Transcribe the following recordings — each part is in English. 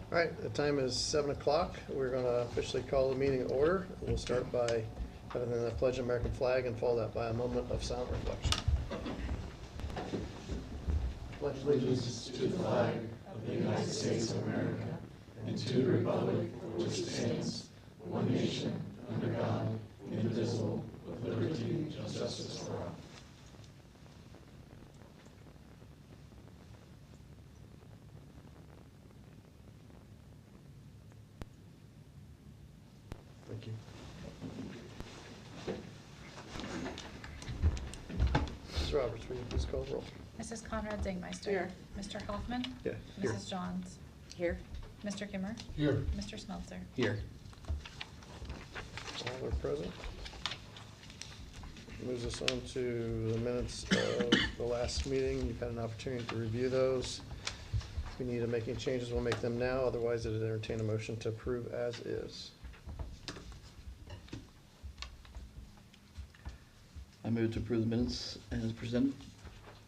All right, the time is 7 o'clock. We're going to officially call the meeting to order. We'll start by having the pledge of American flag and follow that by a moment of silent reflection. Pledge Allegiance to the flag of the United States of America and to the republic for which it stands, one nation, under God, indivisible, with liberty and justice for all. Thank you. Mrs. Roberts, will you please call the roll? Mrs. Conrad Zingmeister. Here. Mr. Hoffman. Yeah, here. Mrs. Johns. Here. Mr. Kimmer. Here. Mr. Smeltzer. Here. All are present. Moves us on to the minutes of the last meeting. You've had an opportunity to review those. If we need to make any changes, we'll make them now. Otherwise, I'd entertain a motion to approve as is. I move to approve the minutes as presented.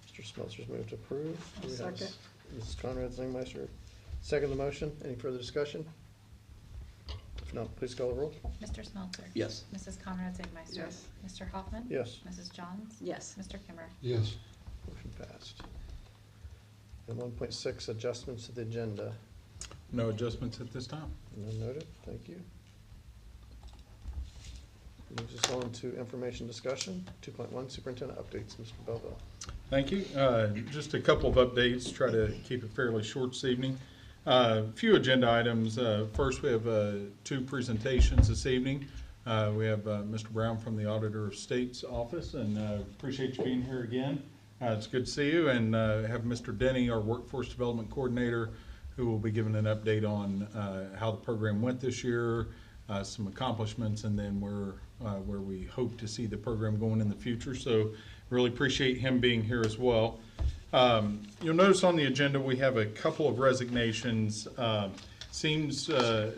Mr. Smeltzer's moved to approve. Do we have Second. Mrs. Conrad Zingmeister, second the motion. Any further discussion? If not, please call the roll. Mr. Smeltzer. Yes. Mrs. Conrad Zingmeister. Yes. Mr. Hoffman. Yes. Mrs. Johns. Yes. Mr. Kimmer. Yes. Motion passed. And 1.6, adjustments to the agenda. No adjustments at this time. None noted. Thank you. Moves us on to information discussion. 2.1, superintendent updates. Mr. Belleville. Thank you. Just a couple of updates. Try to keep it fairly short this evening. A few agenda items. First, we have two presentations this evening. We have Mr. Brown from the Auditor of State's office, and appreciate you being here again. It's good to see you, and have Mr. Denny, our Workforce Development Coordinator, who will be giving an update on how the program went this year, some accomplishments, and then where we hope to see the program going in the future. So really appreciate him being here as well. You'll notice on the agenda we have a couple of resignations. Seems to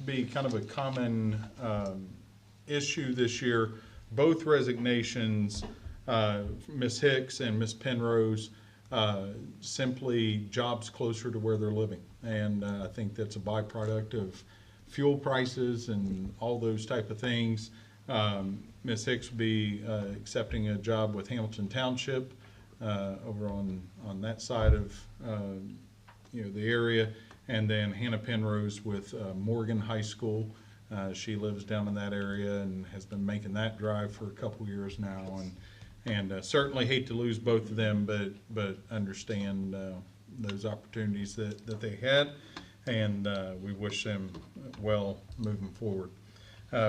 be kind of a common issue this year. Both resignations, Ms. Hicks and Ms. Penrose, simply jobs closer to where they're living. And I think that's a byproduct of fuel prices and all those type of things. Ms. Hicks will be accepting a job with Hamilton Township over on that side of the area, and then Hannah Penrose with Morgan High School. She lives down in that area and has been making that drive for a couple years now, and certainly hate to lose both of them, but understand those opportunities that they had, and we wish them well moving forward.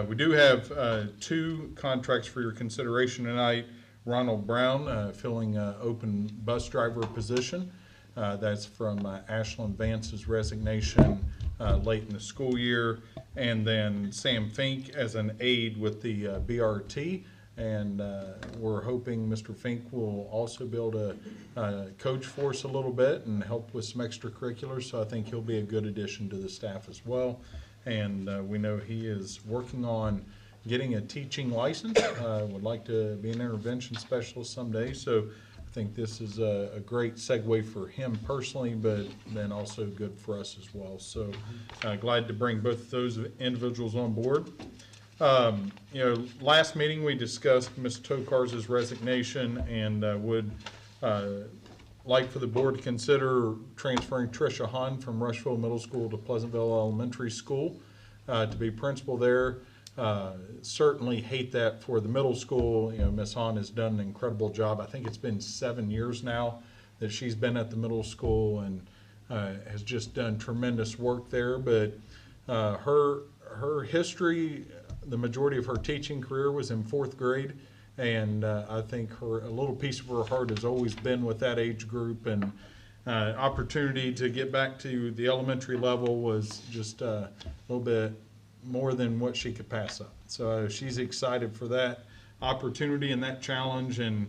We do have two contracts for your consideration tonight. Ronald Brown filling an open bus driver position. That's from Ashland Vance's resignation late in the school year. And then Sam Fink as an aide with the BRT. And we're hoping Mr. Fink will also be able to coach for us a little bit and help with some extracurriculars. So I think he'll be a good addition to the staff as well. And we know he is working on getting a teaching license, would like to be an intervention specialist someday. So I think this is a great segue for him personally, but then also good for us as well. So glad to bring both of those individuals on board. Last meeting we discussed Ms. Tokar's resignation, and would like for the board to consider transferring Tricia Hahn from Rushville Middle School to Pleasantville Elementary School to be principal there. Certainly hate that for the middle school. Ms. Hahn has done an incredible job. I think it's been 7 years now that she's been at the middle school, and has just done tremendous work there. But her history, the majority of her teaching career was in 4th grade, and I think a little piece of her heart has always been with that age group, and opportunity to get back to the elementary level was just a little bit more than what she could pass up. So she's excited for that opportunity and that challenge, and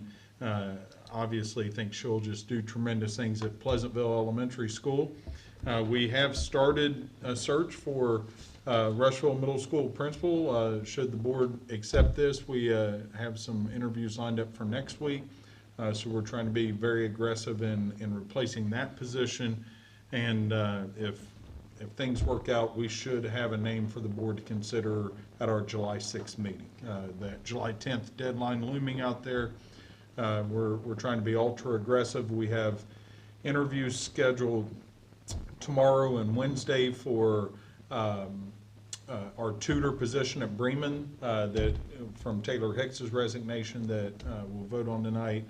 obviously think she'll just do tremendous things at Pleasantville Elementary School. We have started a search for Rushville Middle School principal. Should the board accept this, we have some interviews lined up for next week. So we're trying to be very aggressive in replacing that position. And if if things work out, we should have a name for the board to consider at our July 6th meeting. That July 10th deadline looming out there. We're trying to be ultra aggressive. We have interviews scheduled tomorrow and Wednesday for our tutor position at Bremen, that from Taylor Hicks's resignation that we'll vote on tonight.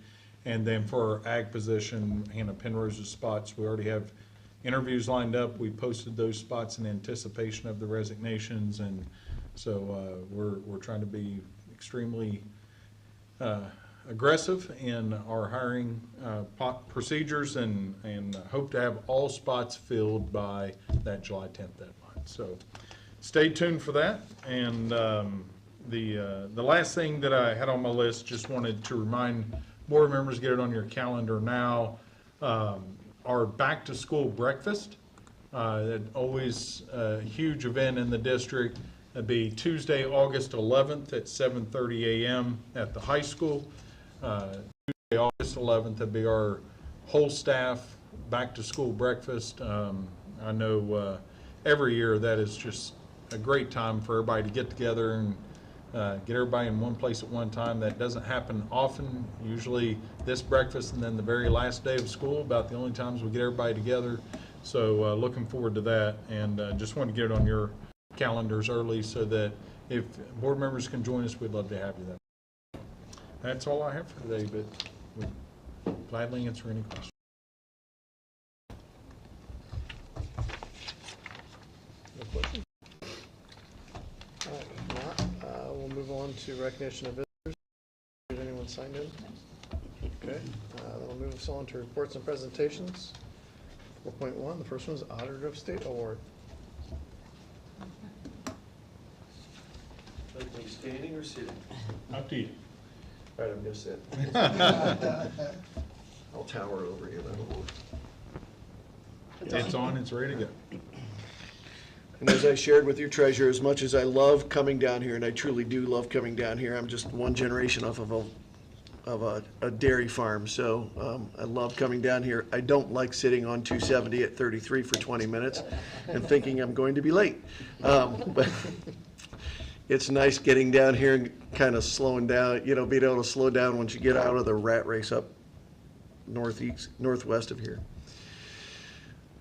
And then for our ag position, Hannah Penrose's spots, we already have interviews lined up. We posted those spots in anticipation of the resignations, and so we're trying to be extremely aggressive in our hiring procedures, and hope to have all spots filled by that July 10th deadline. So stay tuned for that. And the last thing that I had on my list, just wanted to remind board members, get it on your calendar now. Our back to school breakfast, that always a huge event in the district. It'd be Tuesday, August 11th at 7:30 a.m. at the high school. Tuesday, August 11th, that'd be our whole staff back to school breakfast. I know every year that is just a great time for everybody to get together and get everybody in one place at one time. That doesn't happen often. Usually this breakfast and then the very last day of school, about the only times we get everybody together. So looking forward to that, and just want to get it on your calendars early so that if board members can join us, we'd love to have you there. That's all I have for today, but we'll gladly answer any questions. No questions? All right, if not, we'll move on to recognition of visitors. Did anyone sign in? Okay, then we'll move us on to reports and presentations. 4.1, the first one is Auditor of State Award. Like me standing or sitting? Up to you. All right, I'm gonna sit. I'll tower over you then. It's on, it's ready to go. And as I shared with your treasurer, as much as I love coming down here, and I truly do love coming down here, I'm just one generation off of a dairy farm, so I love coming down here. I don't like sitting on 270 at 33 for 20 minutes and thinking I'm going to be late. But it's nice getting down here and kind of slowing down, you know, being able to slow down once you get out of the rat race up northwest of here.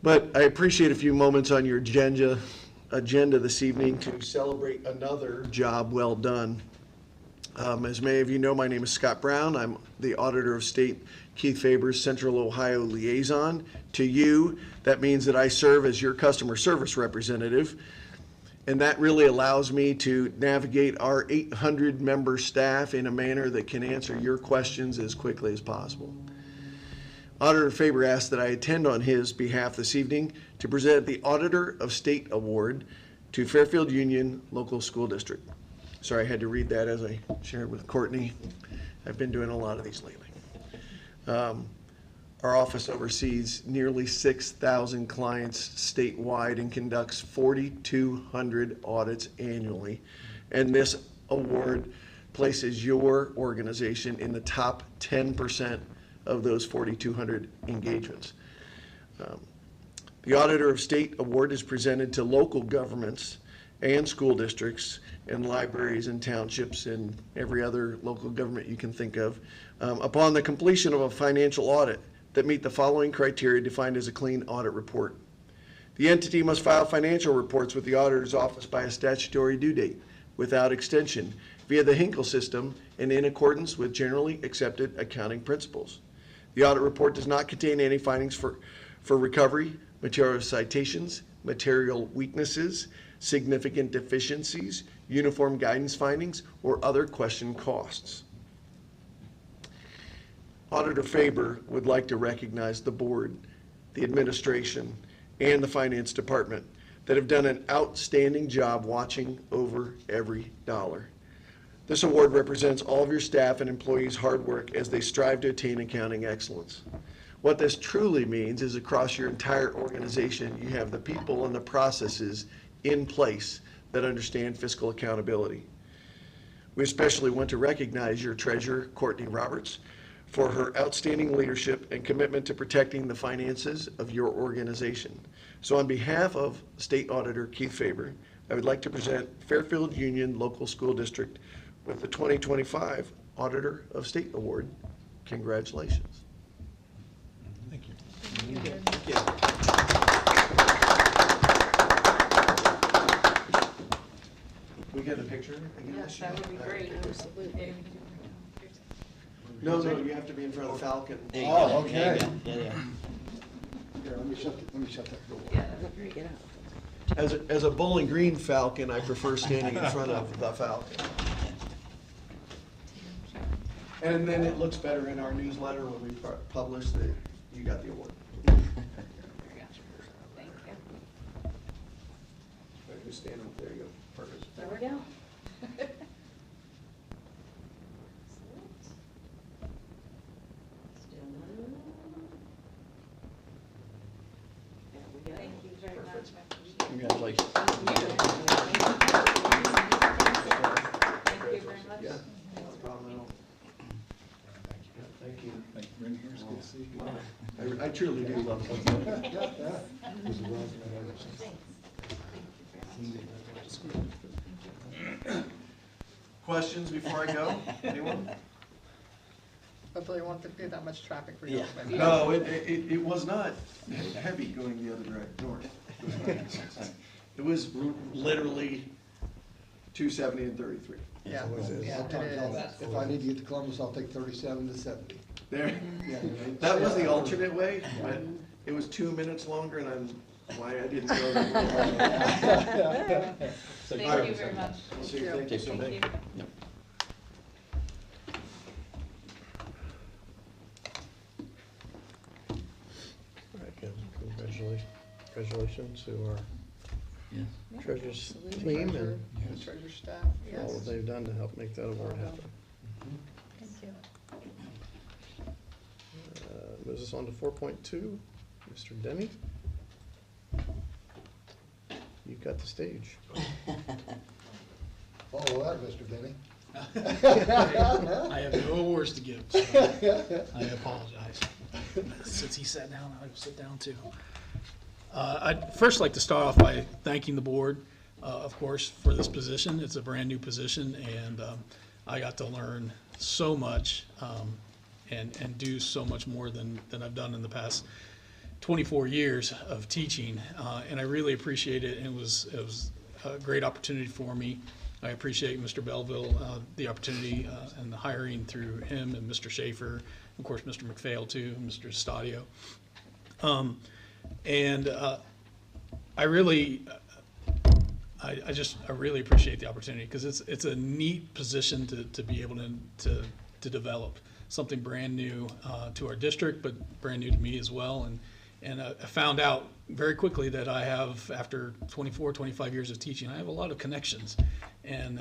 But I appreciate a few moments on your agenda this evening to celebrate another job well done. As many of you know, my name is Scott Brown. I'm the Auditor of State Keith Faber's Central Ohio Liaison. To you, that means that I serve as your customer service representative, and that really allows me to navigate our 800-member staff in a manner that can answer your questions as quickly as possible. Auditor Faber asked that I attend on his behalf this evening to present the Auditor of State Award to Fairfield Union Local School District. Sorry, I had to read that as I shared with Courtney. I've been doing a lot of these lately. Our office oversees nearly 6,000 clients statewide and conducts 4,200 audits annually. And this award places your organization in the top 10% of those 4,200 engagements. The Auditor of State Award is presented to local governments and school districts and libraries and townships and every other local government you can think of upon the completion of a financial audit that meet the following criteria defined as a clean audit report. The entity must file financial reports with the auditor's office by a statutory due date without extension via the Hinkle system and in accordance with generally accepted accounting principles. The audit report does not contain any findings for recovery, material citations, material weaknesses, significant deficiencies, uniform guidance findings, or other question costs. Auditor Faber would like to recognize the board, the administration, and the finance department that have done an outstanding job watching over every dollar. This award represents all of your staff and employees' hard work as they strive to attain accounting excellence. What this truly means is across your entire organization, you have the people and the processes in place that understand fiscal accountability. We especially want to recognize your treasurer, Courtney Roberts, for her outstanding leadership and commitment to protecting the finances of your organization. So on behalf of State Auditor Keith Faber, I would like to present Fairfield Union Local School District with the 2025 Auditor of State Award. Congratulations. Thank you. We get a picture? Yes, that would be great. Absolutely. No, you have to be in front of the Falcon. There you Oh, go. okay. There you go. Yeah, yeah. Here, let me shut that door. Yeah, that would be great. As a Bowling Green Falcon, I prefer standing in front of the Falcon. And then it looks better in our newsletter when we publish that you got the award. Thank you. Just stand up, there you go. Perfect. There we go. Thank you very much. Congratulations. Thank you very much. Yeah, no problem at all. Thank you. Thank you, Brenda. It's good to see you. I truly do love it. Questions before I go? Anyone? Hopefully it won't be that much traffic for you. Yeah. No, it was not heavy going the other direction, north. It was literally 270 and 33. Yeah, Yeah, yeah, I'll tell it them, is. if I need to get to Columbus, I'll take 37 to 70. There, Yeah, that was the alternate way, but it was 2 minutes longer and I'm, why I didn't go there. Thank you very much. See you. Thank you so much. Thank you. Yep. All right, good. Congratulations to our Yes. treasurer's Absolutely. team Treasurer, and the treasurer staff, for all that yes. they've done to help make that award happen. Thank you. Moves us on to 4.2, Mr. Denny. You've got the stage. Follow that, Mr. Denny. I have no awards to give, so I apologize. Since he sat down, I will sit down too. I'd first like to start off by thanking the board, of course, for this position. It's a brand-new position, and I got to learn so much and do so much more than I've done in the past 24 years of teaching, and I really appreciate it. It was a great opportunity for me. I appreciate Mr. Belleville, the opportunity and the hiring through him and Mr. Schaefer, of course, Mr. McPhail too, Mr. Stadio. I really, I really appreciate the opportunity because it's a neat position to be able to develop something brand new to our district, but brand new to me as well. And I found out very quickly that I have, after 24, 25 years of teaching, I have a lot of connections, and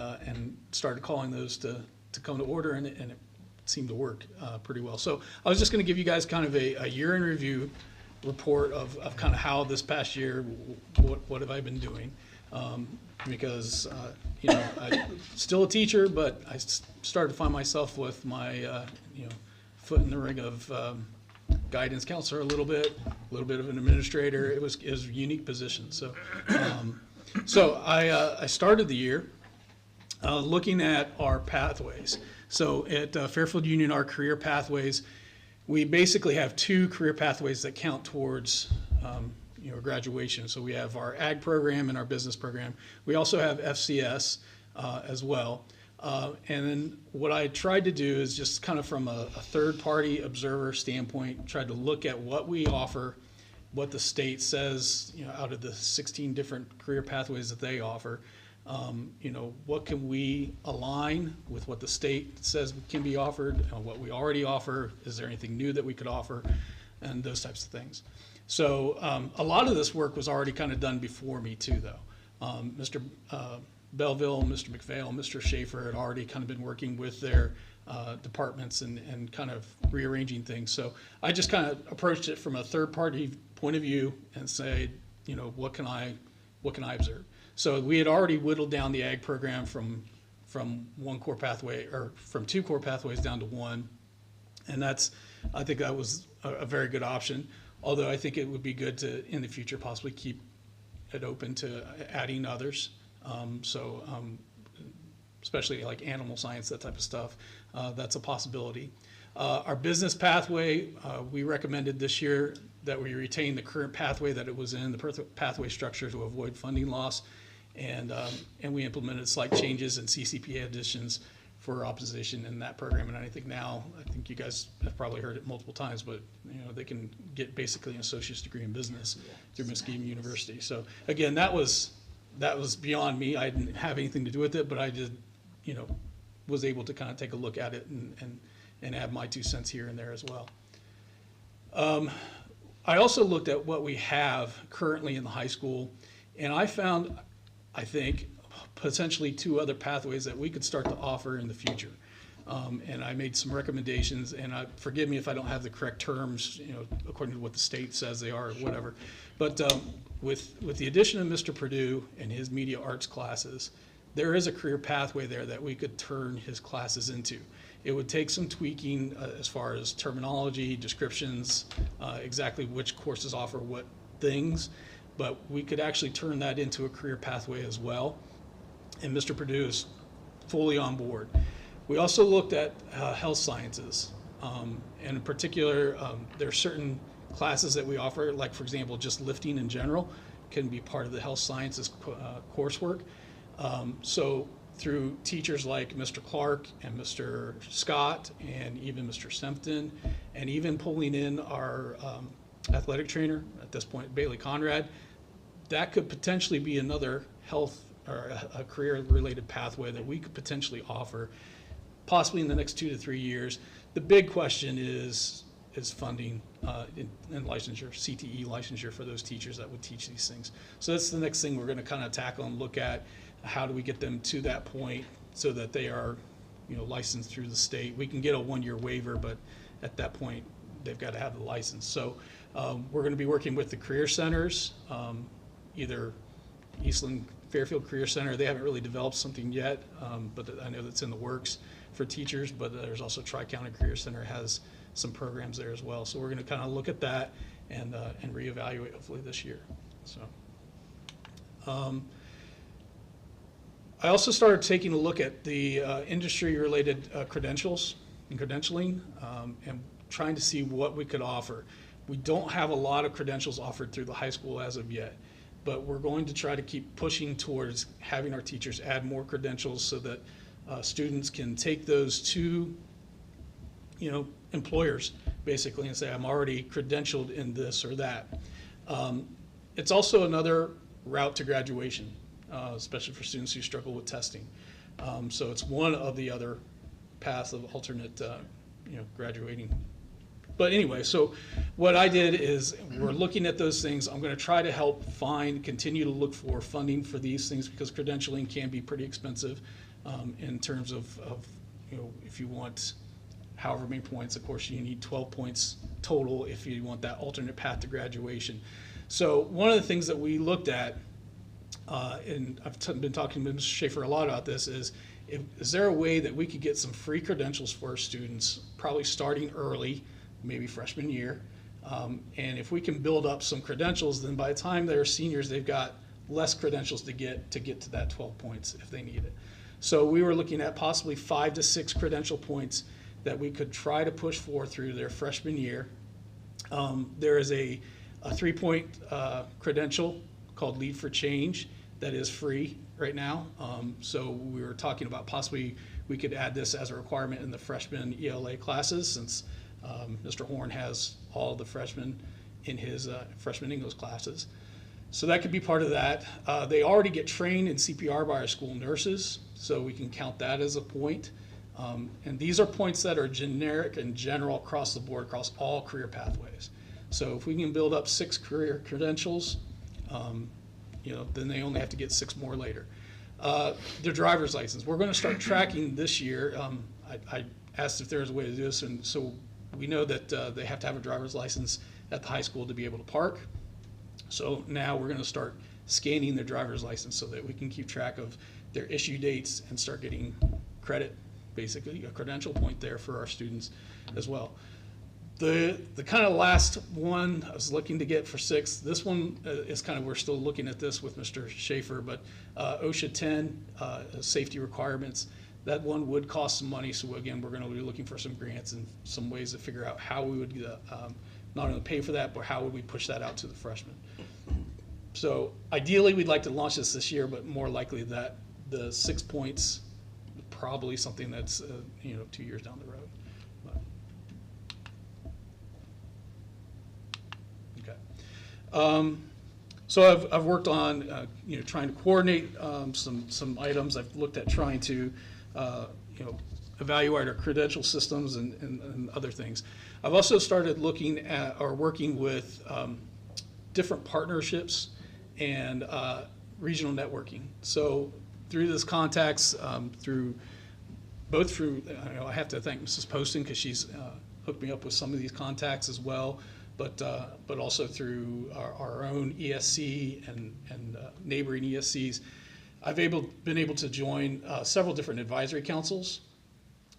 started calling those to come to order, and it seemed to work pretty well. So I was just going to give you guys kind of a year in review report of kind of how this past year, what have I been doing, because you know, I'm still a teacher, but I started to find myself with my you know, foot in the ring of guidance counselor a little bit of an administrator. It was a unique position. So I started the year looking at our pathways. So at Fairfield Union, our career pathways, we basically have two career pathways that count towards you know, graduation. So we have our ag program and our business program. We also have FCS as well. And then what I tried to do is just kind of from a third-party observer standpoint, tried to look at what we offer, what the state says, you know, out of the 16 different career pathways that they offer. You know, what can we align with what the state says can be offered, what we already offer, is there anything new that we could offer, and those types of things. So a lot of this work was already kind of done before me too, though. Mr. Belleville, Mr. McPhail, Mr. Schaefer had already kind of been working with their departments and kind of rearranging things. So I just kind of approached it from a third-party point of view and said, you know, what can I observe? So we had already whittled down the ag program from one core pathway, or from two core pathways down to one. And I think that was a very good option, although I think it would be good to, in the future, possibly keep it open to adding others. Especially like animal science, that type of stuff, that's a possibility. Our business pathway, we recommended this year that we retain the current pathway that it was in, the pathway structure, to avoid funding loss. And we implemented slight changes in CCPA additions for opposition in that program. And I think you guys have probably heard it multiple times, but they can get basically an associate's degree in business through Muskegon University. So again, that was beyond me. I didn't have anything to do with it, but I did, was able to kind of take a look at it and add my 2 cents here and there as well. I also looked at what we have currently in the high school, and I found, I think, potentially 2 other pathways that we could start to offer in the future. And I made some recommendations, and forgive me if I don't have the correct terms, according to what the state says they are or whatever. But with the addition of Mr. Purdue and his media arts classes, there is a career pathway there that we could turn his classes into. It would take some tweaking as far as terminology, descriptions, exactly which courses offer what things, but we could actually turn that into a career pathway as well. And Mr. Purdue is fully on board. We also looked at health sciences. And in particular, there are certain classes that we offer, like for example, just lifting in general can be part of the health sciences coursework. So through teachers like Mr. Clark and Mr. Scott and even Mr. Sempton, and even pulling in our athletic trainer at this point, Bailey Conrad, that could potentially be another health or a career-related pathway that we could potentially offer, possibly in the next 2 to 3 years. The big question is funding and licensure, CTE licensure for those teachers that would teach these things. So that's the next thing we're going to kind of tackle and look at. How do we get them to that point so that they are, licensed through the state? We can get a 1-year waiver, but at that point, they've got to have the license. So we're going to be working with the career centers, either Eastland Fairfield Career Center. They haven't really developed something yet, but I know that's in the works for teachers. But there's also Tri-County Career Center has some programs there as well. So we're going to kind of look at that and reevaluate hopefully this year. So. I also started taking a look at the industry-related credentials and credentialing and trying to see what we could offer. We don't have a lot of credentials offered through the high school as of yet, but we're going to try to keep pushing towards having our teachers add more credentials so that students can take those to, employers basically and say, I'm already credentialed in this or that. It's also another route to graduation. Especially for students who struggle with testing. So it's one of the other paths of alternate, graduating. But anyway, so what I did is we're looking at those things. I'm going to try to help continue to look for funding for these things because credentialing can be pretty expensive in terms of if you want however many points. Of course, you need 12 points total if you want that alternate path to graduation. So one of the things that we looked at, and I've been talking to Mr. Schaefer a lot about this, is there a way that we could get some free credentials for our students, probably starting early, maybe freshman year, and if we can build up some credentials, then by the time they're seniors, they've got less credentials to get to that 12 points if they need it. So we were looking at possibly 5 to 6 credential points that we could try to push forward through their freshman year. There is a 3-point credential called Lead for Change that is free right now. So we were talking about possibly we could add this as a requirement in the freshman ELA classes since Mr. Horn has all the freshmen in his freshman English classes. So that could be part of that. They already get trained in CPR by our school nurses, so we can count that as a point. And these are points that are generic and general across the board, across all career pathways. So if we can build up 6 career credentials, then they only have to get 6 more later. Their driver's license. We're going to start tracking this year. I asked if there was a way to do this, and so we know that they have to have a driver's license at the high school to be able to park. So now we're going to start scanning their driver's license so that we can keep track of their issue dates and start getting credit basically a credential point there for our students as well. The kind of last one I was looking to get for 6th, this one is kind of, we're still looking at this with Mr. Schaefer, but OSHA 10 safety requirements, that one would cost some money. So again, we're going to be looking for some grants and some ways to figure out how we would not only pay for that, but how would we push that out to the freshmen. So ideally, we'd like to launch this year, but more likely that the 6 points, probably something that's 2 years down the road. Okay. So I've worked on trying to coordinate some items. I've looked at trying to evaluate our credential systems and other things. I've also started looking at or working with different partnerships and regional networking. So through this contacts, through I have to thank Mrs. Poston because she's hooked me up with some of these contacts as well, but also through our own ESC and neighboring ESCs. I've been able to join several different advisory councils.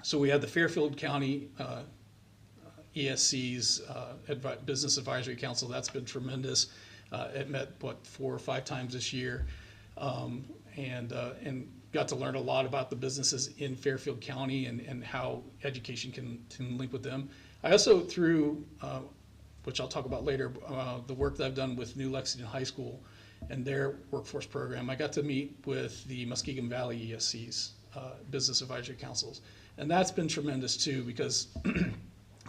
So we had the Fairfield County ESC's Business Advisory Council. That's been tremendous. It met 4 or 5 times this year, and got to learn a lot about the businesses in Fairfield County and how education can link with them. I also, through which I'll talk about later, the work that I've done with New Lexington High School and their workforce program, I got to meet with the Muskegon Valley ESC's Business Advisory Councils. And that's been tremendous too, because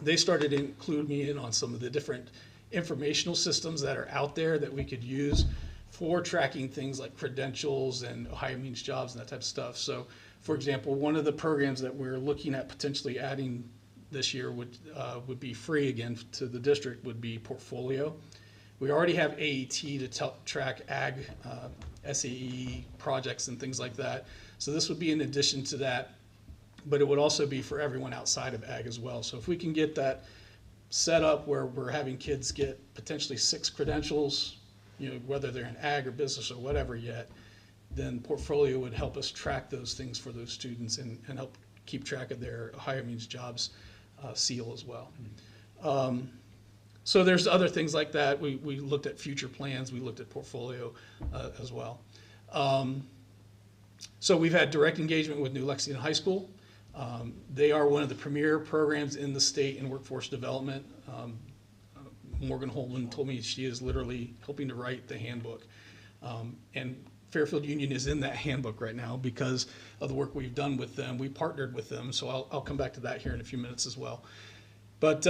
they started to include me in on some of the different informational systems that are out there that we could use for tracking things like credentials and Ohio Means Jobs and that type of stuff. So, for example, one of the programs that we're looking at potentially adding this year would be free again to the district, would be Portfolio. We already have AET to track ag, SAE projects and things like that. So this would be in addition to that, but it would also be for everyone outside of ag as well. So if we can get that set up where we're having kids get potentially 6 credentials, whether they're in ag or business or whatever yet, then Portfolio would help us track those things for those students and help keep track of their Ohio Means Jobs seal as well. So there's other things like that. We looked at future plans. We looked at Portfolio as well. So we've had direct engagement with New Lexington High School. They are one of the premier programs in the state in workforce development. Morgan Holman told me she is literally helping to write the handbook. And Fairfield Union is in that handbook right now because of the work we've done with them. We partnered with them, so I'll come back to that here in a few minutes as well. But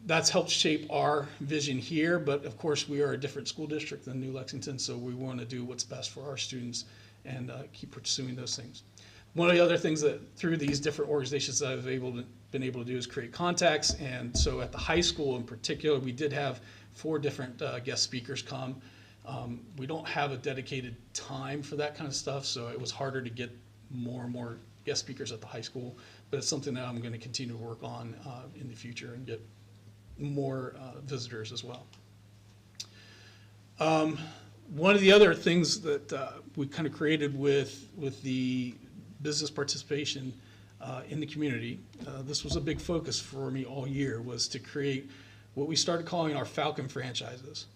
that's helped shape our vision here, but of course we are a different school district than New Lexington, so we want to do what's best for our students and keep pursuing those things. One of the other things that through these different organizations that I've been able to do is create contacts, and so at the high school in particular, we did have 4 different guest speakers come. We don't have a dedicated time for that kind of stuff, so it was harder to get more and more guest speakers at the high school, but it's something that I'm going to continue to work on in the future and get more visitors as well. One of the other things that we kind of created with the business participation in the community, this was a big focus for me all year, was to create what we started calling our Falcon franchises.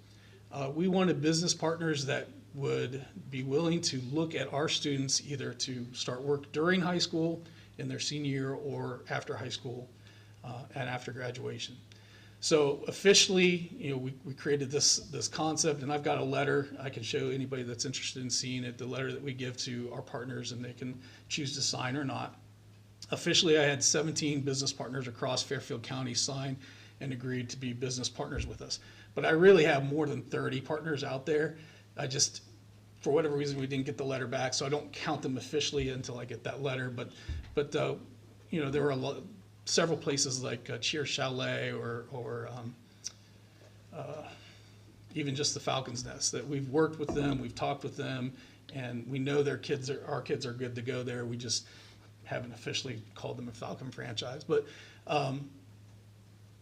We wanted business partners that would be willing to look at our students either to start work during high school, in their senior year, or after high school and after graduation. So officially, we created this concept, and I've got a letter I can show anybody that's interested in seeing it, the letter that we give to our partners, and they can choose to sign or not. Officially, I had 17 business partners across Fairfield County sign and agreed to be business partners with us. But I really have more than 30 partners out there. I just, for whatever reason, we didn't get the letter back, so I don't count them officially until I get that letter. But there were several places like Cheer Chalet or even just the Falcon's Nest that we've worked with them, we've talked with them, and we know our kids are good to go there. We just haven't officially called them a Falcon franchise. But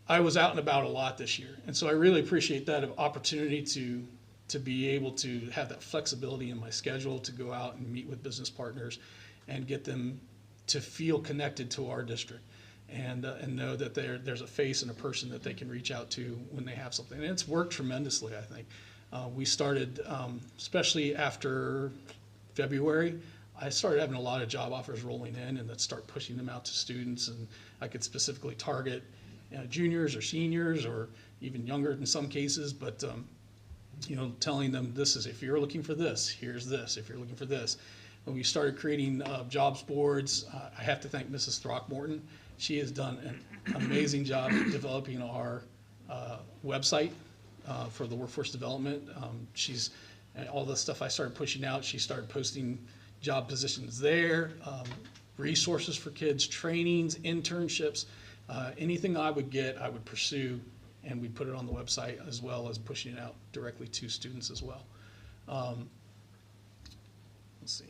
I was out and about a lot this year, and so I really appreciate that opportunity to be able to have that flexibility in my schedule to go out and meet with business partners and get them to feel connected to our district and know that there's a face and a person that they can reach out to when they have something. And it's worked tremendously, I think. We started, especially after February, I started having a lot of job offers rolling in and then start pushing them out to students. And I could specifically target juniors or seniors or even younger in some cases, but telling them this is, if you're looking for this, here's this, if you're looking for this. When we started creating jobs boards, I have to thank Mrs. Throckmorton. She has done an amazing job developing our website for the workforce development. She's, all the stuff I started pushing out, she started posting job positions there, resources for kids, trainings, internships, anything I would get, I would pursue, and we'd put it on the website as well as pushing it out directly to students as well. Let's see.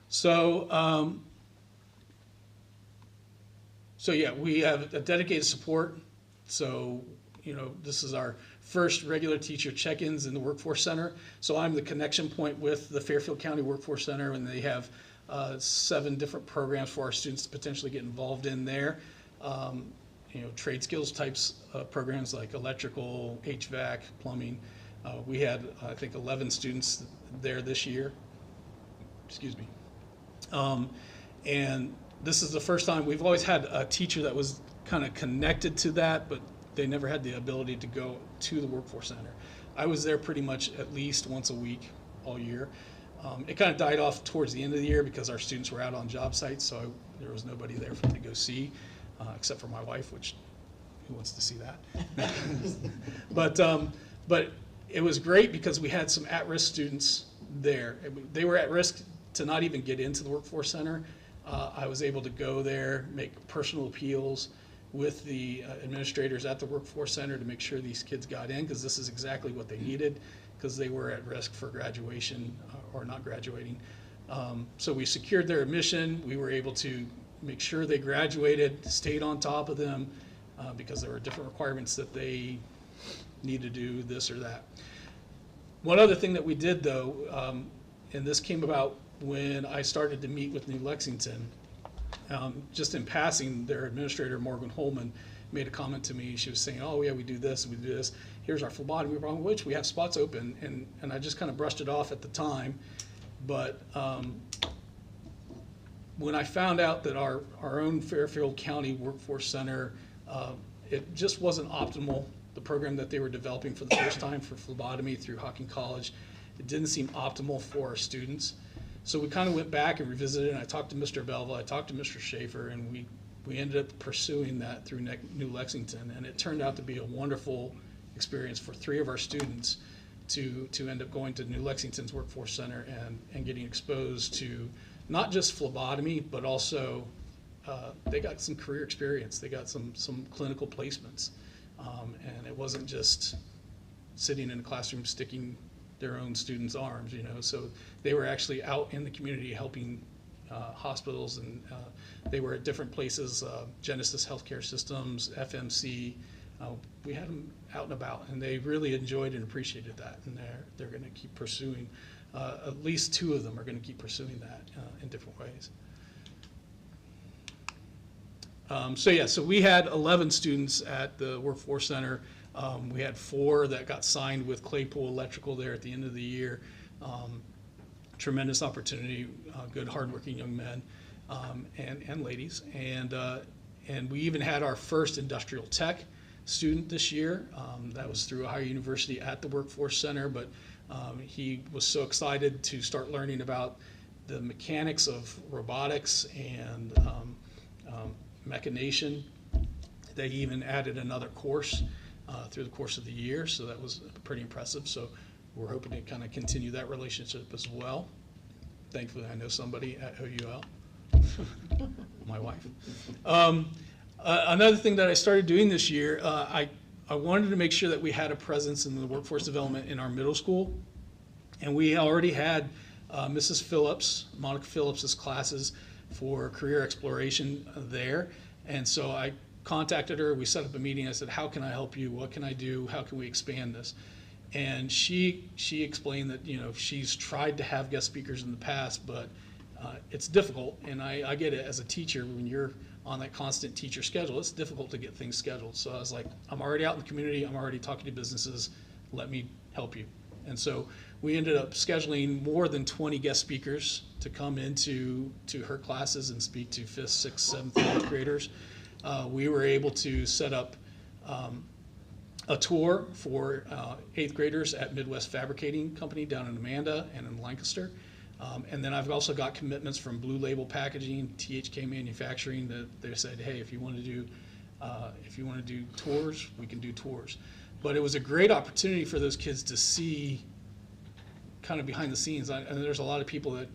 So, so yeah, we have a dedicated support. So, this is our first regular teacher check-ins in the Workforce Center. So I'm the connection point with the Fairfield County Workforce Center, and they have 7 different programs for our students to potentially get involved in there. Trade skills types programs like electrical, HVAC, plumbing. We had, I think, 11 students there this year. Excuse me. And this is the first time, we've always had a teacher that was kind of connected to that, but they never had the ability to go to the Workforce Center. I was there pretty much at least once a week all year. It kind of died off towards the end of the year because our students were out on job sites, so there was nobody there for me to go see, except for my wife, which, who wants to see that? But it was great because we had some at-risk students there. They were at risk to not even get into the Workforce Center. I was able to go there, make personal appeals with the administrators at the Workforce Center to make sure these kids got in, because this is exactly what they needed, because they were at risk for graduation or not graduating. So we secured their admission. We were able to make sure they graduated, stayed on top of them, because there were different requirements that they need to do this or that. One other thing that we did, though, and this came about when I started to meet with New Lexington, just in passing, their administrator, Morgan Holman, made a comment to me. She was saying, oh yeah, we do this, we do this. Here's our phlebotomy program, which we have spots open. And I just kind of brushed it off at the time. But when I found out that our own Fairfield County Workforce Center, it just wasn't optimal. The program that they were developing for the first time for phlebotomy through Hocking College, it didn't seem optimal for our students. So we kind of went back and revisited, and I talked to Mr. Belva, I talked to Mr. Schaefer, and we ended up pursuing that through New Lexington, and it turned out to be a wonderful experience for 3 of our students to end up going to New Lexington's Workforce Center and getting exposed to not just phlebotomy, but also they got some career experience. They got some clinical placements, and it wasn't just sitting in a classroom sticking their own students' arms, so they were actually out in the community helping hospitals, and they were at different places, Genesis Healthcare Systems, FMC. We had them out and about, and they really enjoyed and appreciated that, and they're going to keep pursuing, at least 2 of them are going to keep pursuing that in different ways. So we had 11 students at the Workforce Center. We had 4 that got signed with Claypool Electrical there at the end of the year. Tremendous opportunity, good hardworking young men and ladies. And we even had our first industrial tech student this year. That was through Ohio University at the Workforce Center, but he was so excited to start learning about the mechanics of robotics and mechanization. They even added another course through the course of the year, so that was pretty impressive. So we're hoping to kind of continue that relationship as well. Thankfully, I know somebody at OUL, my wife. Another thing that I started doing this year, I wanted to make sure that we had a presence in the workforce development in our middle school, and we already had Mrs. Phillips, Monica Phillips's classes for career exploration there, and so I contacted her. We set up a meeting. I said, how can I help you? What can I do? How can we expand this? And she explained that, she's tried to have guest speakers in the past, but it's difficult. And I get it as a teacher, when you're on that constant teacher schedule, it's difficult to get things scheduled. So I was like, I'm already out in the community, I'm already talking to businesses, let me help you. And so we ended up scheduling more than 20 guest speakers to come into her classes and speak to 5th, 6th, 7th, 8th graders. We were able to set up a tour for 8th graders at Midwest Fabricating Company down in Amanda and in Lancaster. And then I've also got commitments from Blue Label Packaging, THK Manufacturing, that they said, hey, if you want to do tours, we can do tours. But it was a great opportunity for those kids to see kind of behind the scenes. And there's a lot of people that,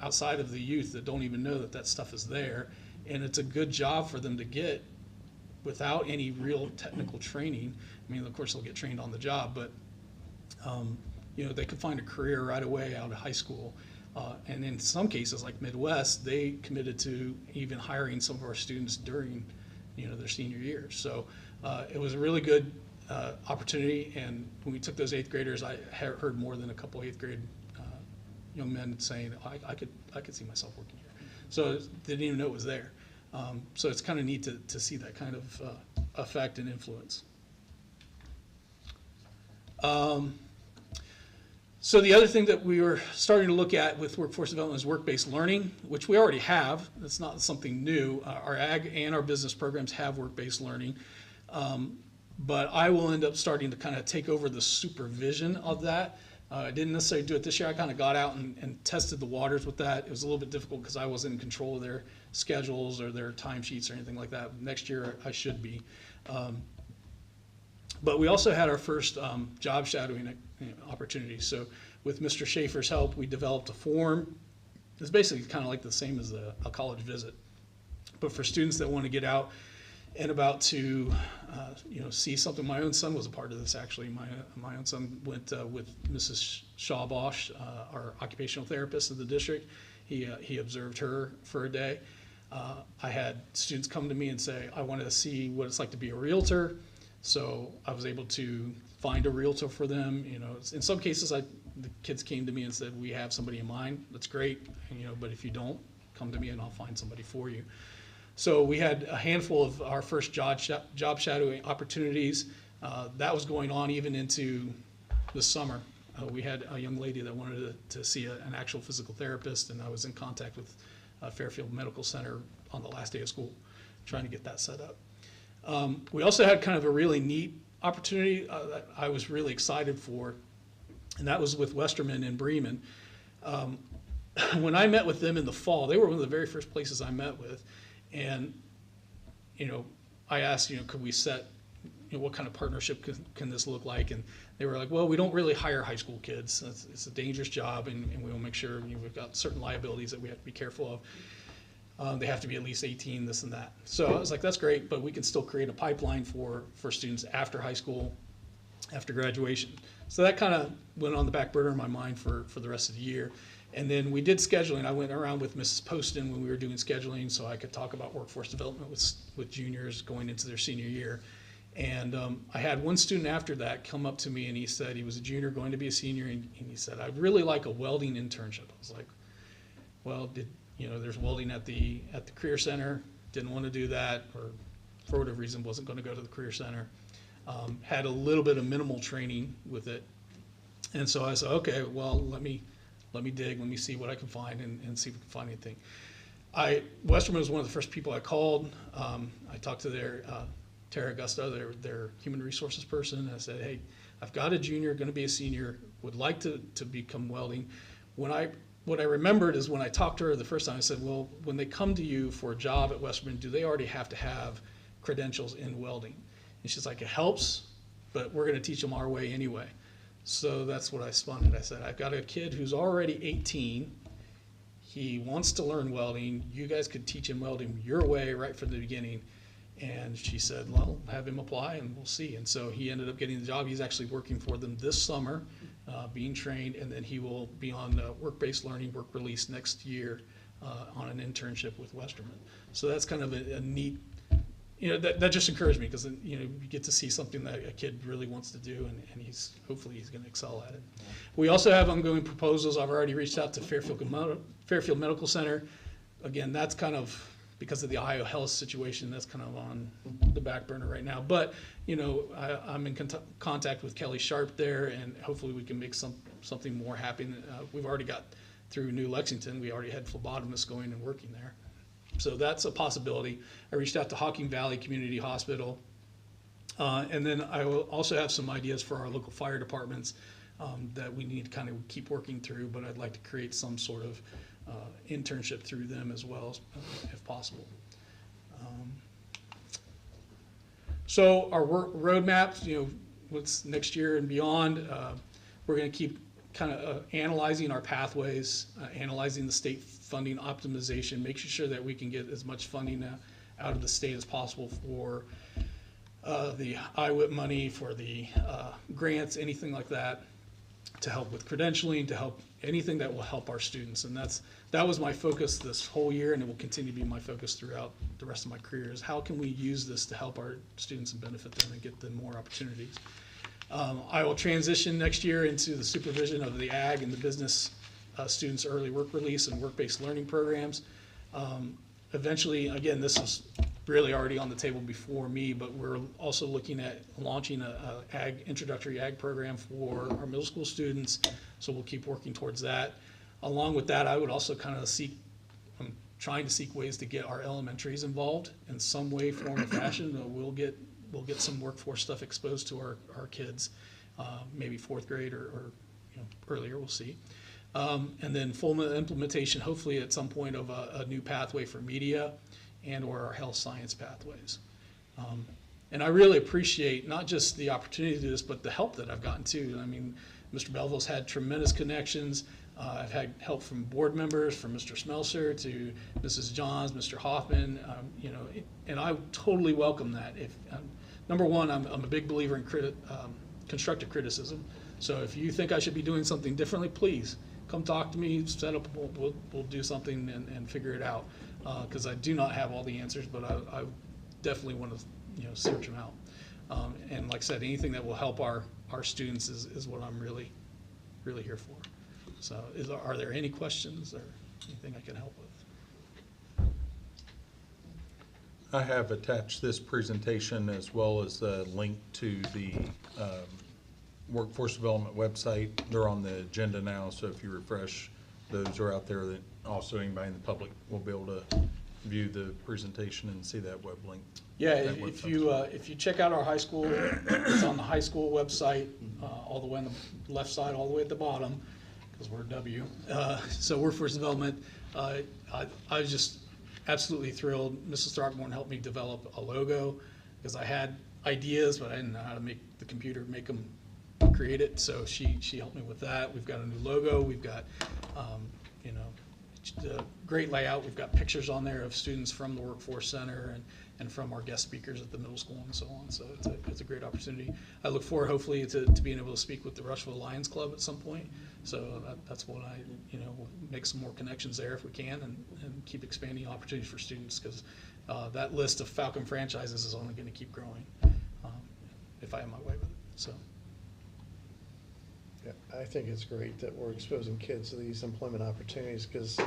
outside of the youth, that don't even know that that stuff is there. And it's a good job for them to get without any real technical training. I mean, of course, they'll get trained on the job, but they could find a career right away out of high school. And in some cases, like Midwest, they committed to even hiring some of our students during, their senior year. So it was a really good opportunity. And when we took those 8th graders, I heard more than a couple 8th grade young men saying, I could see myself working here. So they didn't even know it was there. So it's kind of neat to see that kind of effect and influence. So the other thing that we were starting to look at with workforce development is work-based learning, which we already have. It's not something new. Our ag and our business programs have work-based learning. But I will end up starting to kind of take over the supervision of that. I didn't necessarily do it this year. I kind of got out and tested the waters with that. It was a little bit difficult because I wasn't in control of their schedules or their timesheets or anything like that. Next year I should be. But we also had our first job shadowing opportunity. So with Mr. Schaefer's help, we developed a form. It's basically kind of like the same as a college visit, but for students that want to get out and about to see something. My own son was a part of this, actually. My own son went with Mrs. Shaw Bosch, our occupational therapist of the district. He observed her for a day. I had students come to me and say, I wanted to see what it's like to be a realtor. So I was able to find a realtor for them. In some cases, the kids came to me and said, we have somebody in mind. That's great. But if you don't, come to me and I'll find somebody for you. So we had a handful of our first job shadowing opportunities. That was going on even into the summer. We had a young lady that wanted to see an actual physical therapist, and I was in contact with Fairfield Medical Center on the last day of school, trying to get that set up. We also had kind of a really neat opportunity that I was really excited for, and that was with Westerman in Bremen. When I met with them in the fall, they were one of the very first places I met with. And, I asked, could we set, what kind of partnership can this look like? And they were like, well, we don't really hire high school kids. It's a dangerous job, and we will make sure we've got certain liabilities that we have to be careful of. They have to be at least 18, this and that. So I was like, that's great, but we can still create a pipeline for students after high school, after graduation. So that kind of went on the back burner in my mind for the rest of the year. And then we did scheduling. I went around with Mrs. Poston when we were doing scheduling so I could talk about workforce development with juniors going into their senior year. And I had one student after that come up to me, and he said he was a junior going to be a senior, and he said, I'd really like a welding internship. I was like, well, there's welding at the Career Center. Didn't want to do that, or for whatever reason wasn't going to go to the Career Center. Had a little bit of minimal training with it. And so I said, okay, well, let me dig, let me see what I can find and see if we can find anything. Westerman was one of the first people I called. I talked to their Tara Augusta, their human resources person. I said, hey, I've got a junior, going to be a senior, would like to become welding. What I remembered is when I talked to her the first time, I said, well, when they come to you for a job at Westerman, do they already have to have credentials in welding? And she's like, it helps, but we're going to teach them our way anyway. So that's what I spun it. I said, I've got a kid who's already 18. He wants to learn welding. You guys could teach him welding your way right from the beginning. And she said, well, have him apply and we'll see. And so he ended up getting the job. He's actually working for them this summer, being trained, and then he will be on work-based learning, work release next year on an internship with Westerman. So that's kind of a neat you know, that just encouraged me because, you know, you get to see something that a kid really wants to do, and hopefully he's going to excel at it. We also have ongoing proposals. I've already reached out to Fairfield Medical Center. Again, that's kind of, because of the Ohio Health situation, that's kind of on the back burner right now. But, you know, I'm in contact with Kelly Sharp there, and hopefully we can make something more happen. We've already got through New Lexington. We already had phlebotomists going and working there. So that's a possibility. I reached out to Hocking Valley Community Hospital. And then I will also have some ideas for our local fire departments that we need to kind of keep working through, but I'd like to create some sort of internship through them as well, if possible. So our roadmaps, you know, what's next year and beyond, we're going to keep kind of analyzing our pathways, analyzing the state funding optimization, making sure that we can get as much funding out of the state as possible for the IWIP money, for the grants, anything like that, to help with credentialing, to help anything that will help our students. And that was my focus this whole year, and it will continue to be my focus throughout the rest of my career, is how can we use this to help our students and benefit them and get them more opportunities. I will transition next year into the supervision of the ag and the business students' early work release and work-based learning programs. Eventually, again, this is really already on the table before me, but we're also looking at launching a introductory ag program for our middle school students, so we'll keep working towards that. Along with that, I would also kind of I'm trying to seek ways to get our elementaries involved in some way, form, or fashion. We'll get some workforce stuff exposed to our kids, maybe fourth grade or you know, earlier, we'll see. And then full implementation, hopefully at some point, of a new pathway for media and or our health science pathways. And I really appreciate not just the opportunity to do this, but the help that I've gotten too. I mean, Mr. Belville's had tremendous connections. I've had help from board members, from Mr. Smelser to Mrs. Johns, Mr. Hoffman, you know, and I totally welcome that. Number one, I'm a big believer in constructive criticism. So if you think I should be doing something differently, please come talk to me, set up, we'll do something and figure it out. Because I do not have all the answers, but I definitely want to, you know, search them out. And like I said, anything that will help our students is what I'm really here for. So are there any questions or anything I can help with? I have attached this presentation as well as a link to the Workforce Development website. They're on the agenda now, so if you refresh, those are out there. That also anybody in the public will be able to view the presentation and see that web link. Yeah, that if website. you check out our high school, it's on the high school website, all the way on the left side, all the way at the bottom, because we're W. So Workforce Development, I was just absolutely thrilled. Mrs. Throckmorton helped me develop a logo, because I had ideas, but I didn't know how to make the computer make them create it. So she helped me with that. We've got a new logo. We've got you know, great layout. We've got pictures on there of students from the Workforce Center and from our guest speakers at the middle school and so on. So it's a great opportunity. I look forward, hopefully, to being able to speak with the Rushville Lions Club at some point. So that's what you know, we'll make some more connections there if we can, and keep expanding opportunities for students, because that list of Falcon franchises is only going to keep growing if I have my way with it. So. Yeah, I think it's great that we're exposing kids to these employment opportunities, because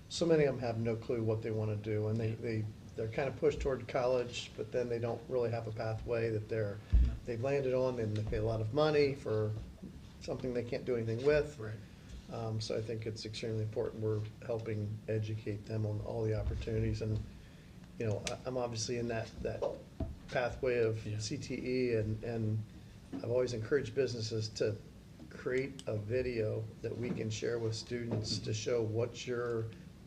so many of them have no clue what they want to do, and they're kind of pushed toward college, but then they don't really have a pathway that they've landed on, and they pay a lot of money for something they can't do anything with. Right. So I think it's extremely important we're helping educate them on all the opportunities. And you know, I'm obviously in that pathway of CTE, and I've always encouraged businesses to create a video that we can share with students to show what's your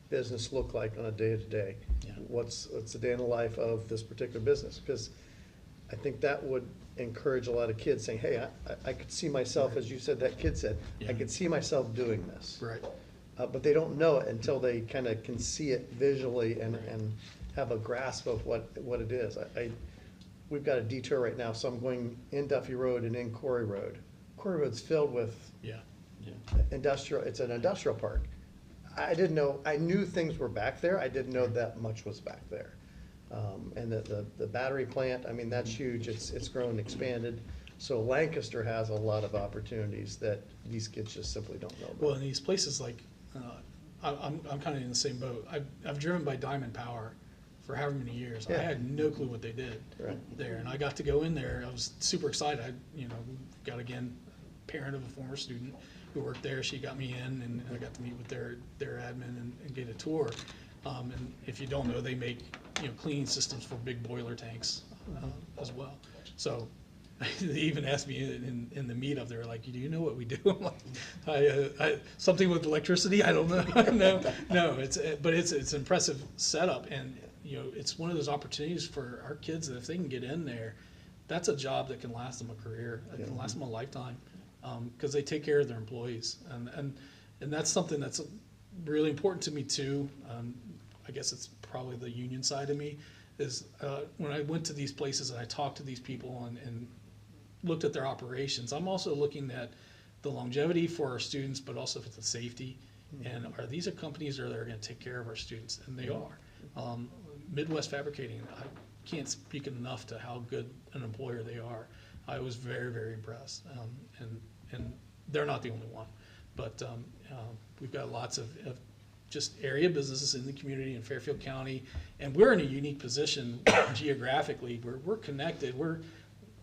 business look like on a day-to-day. Yeah. What's the day in the life of this particular business? Because I think that would encourage a lot of kids saying, hey, I could see myself, as you said, that kid said, Yeah. I could see myself doing this. Right. But they don't know it until they kind of can see it visually and have a grasp of what it is. We've got a detour right now, so I'm going in Duffy Road and in Corey Road. Corey Road's filled with industrial, it's an industrial park. I didn't know, I knew things were back there, I didn't know that much was back there. And the battery plant, I mean, that's huge. It's grown and expanded. So Lancaster has a lot of opportunities that these kids just simply don't know Well, about. in these places like, I'm kind of in the same boat. I've driven by Diamond Power for however many years. I Yeah. had no clue what they did Right. there, and I got to go in there. I was super excited. Got again, parent of a former student who worked there. She got me in, and I got to meet with their admin and get a tour. And if you don't know, they make cleaning systems for big boiler tanks as well. So they even asked me in the meetup, they were like, "Do you know what we do?" I'm like, something with electricity? I don't know. No, but it's an impressive setup, and it's one of those opportunities for our kids that if they can get in there, that's a job that can last them a career, it can last them a lifetime, because they take care of their employees, and that's something that's really important to me too. I guess it's probably the union side of me, is when I went to these places and I talked to these people and looked at their operations, I'm also looking at the longevity for our students, but also for the safety. And are these companies that are going to take care of our students? And they are. Midwest Fabricating, I can't speak enough to how good an employer they are. I was very, very impressed. And they're not the only one, but we've got lots of just area businesses in the community in Fairfield County, and we're in a unique position geographically. We're connected. We're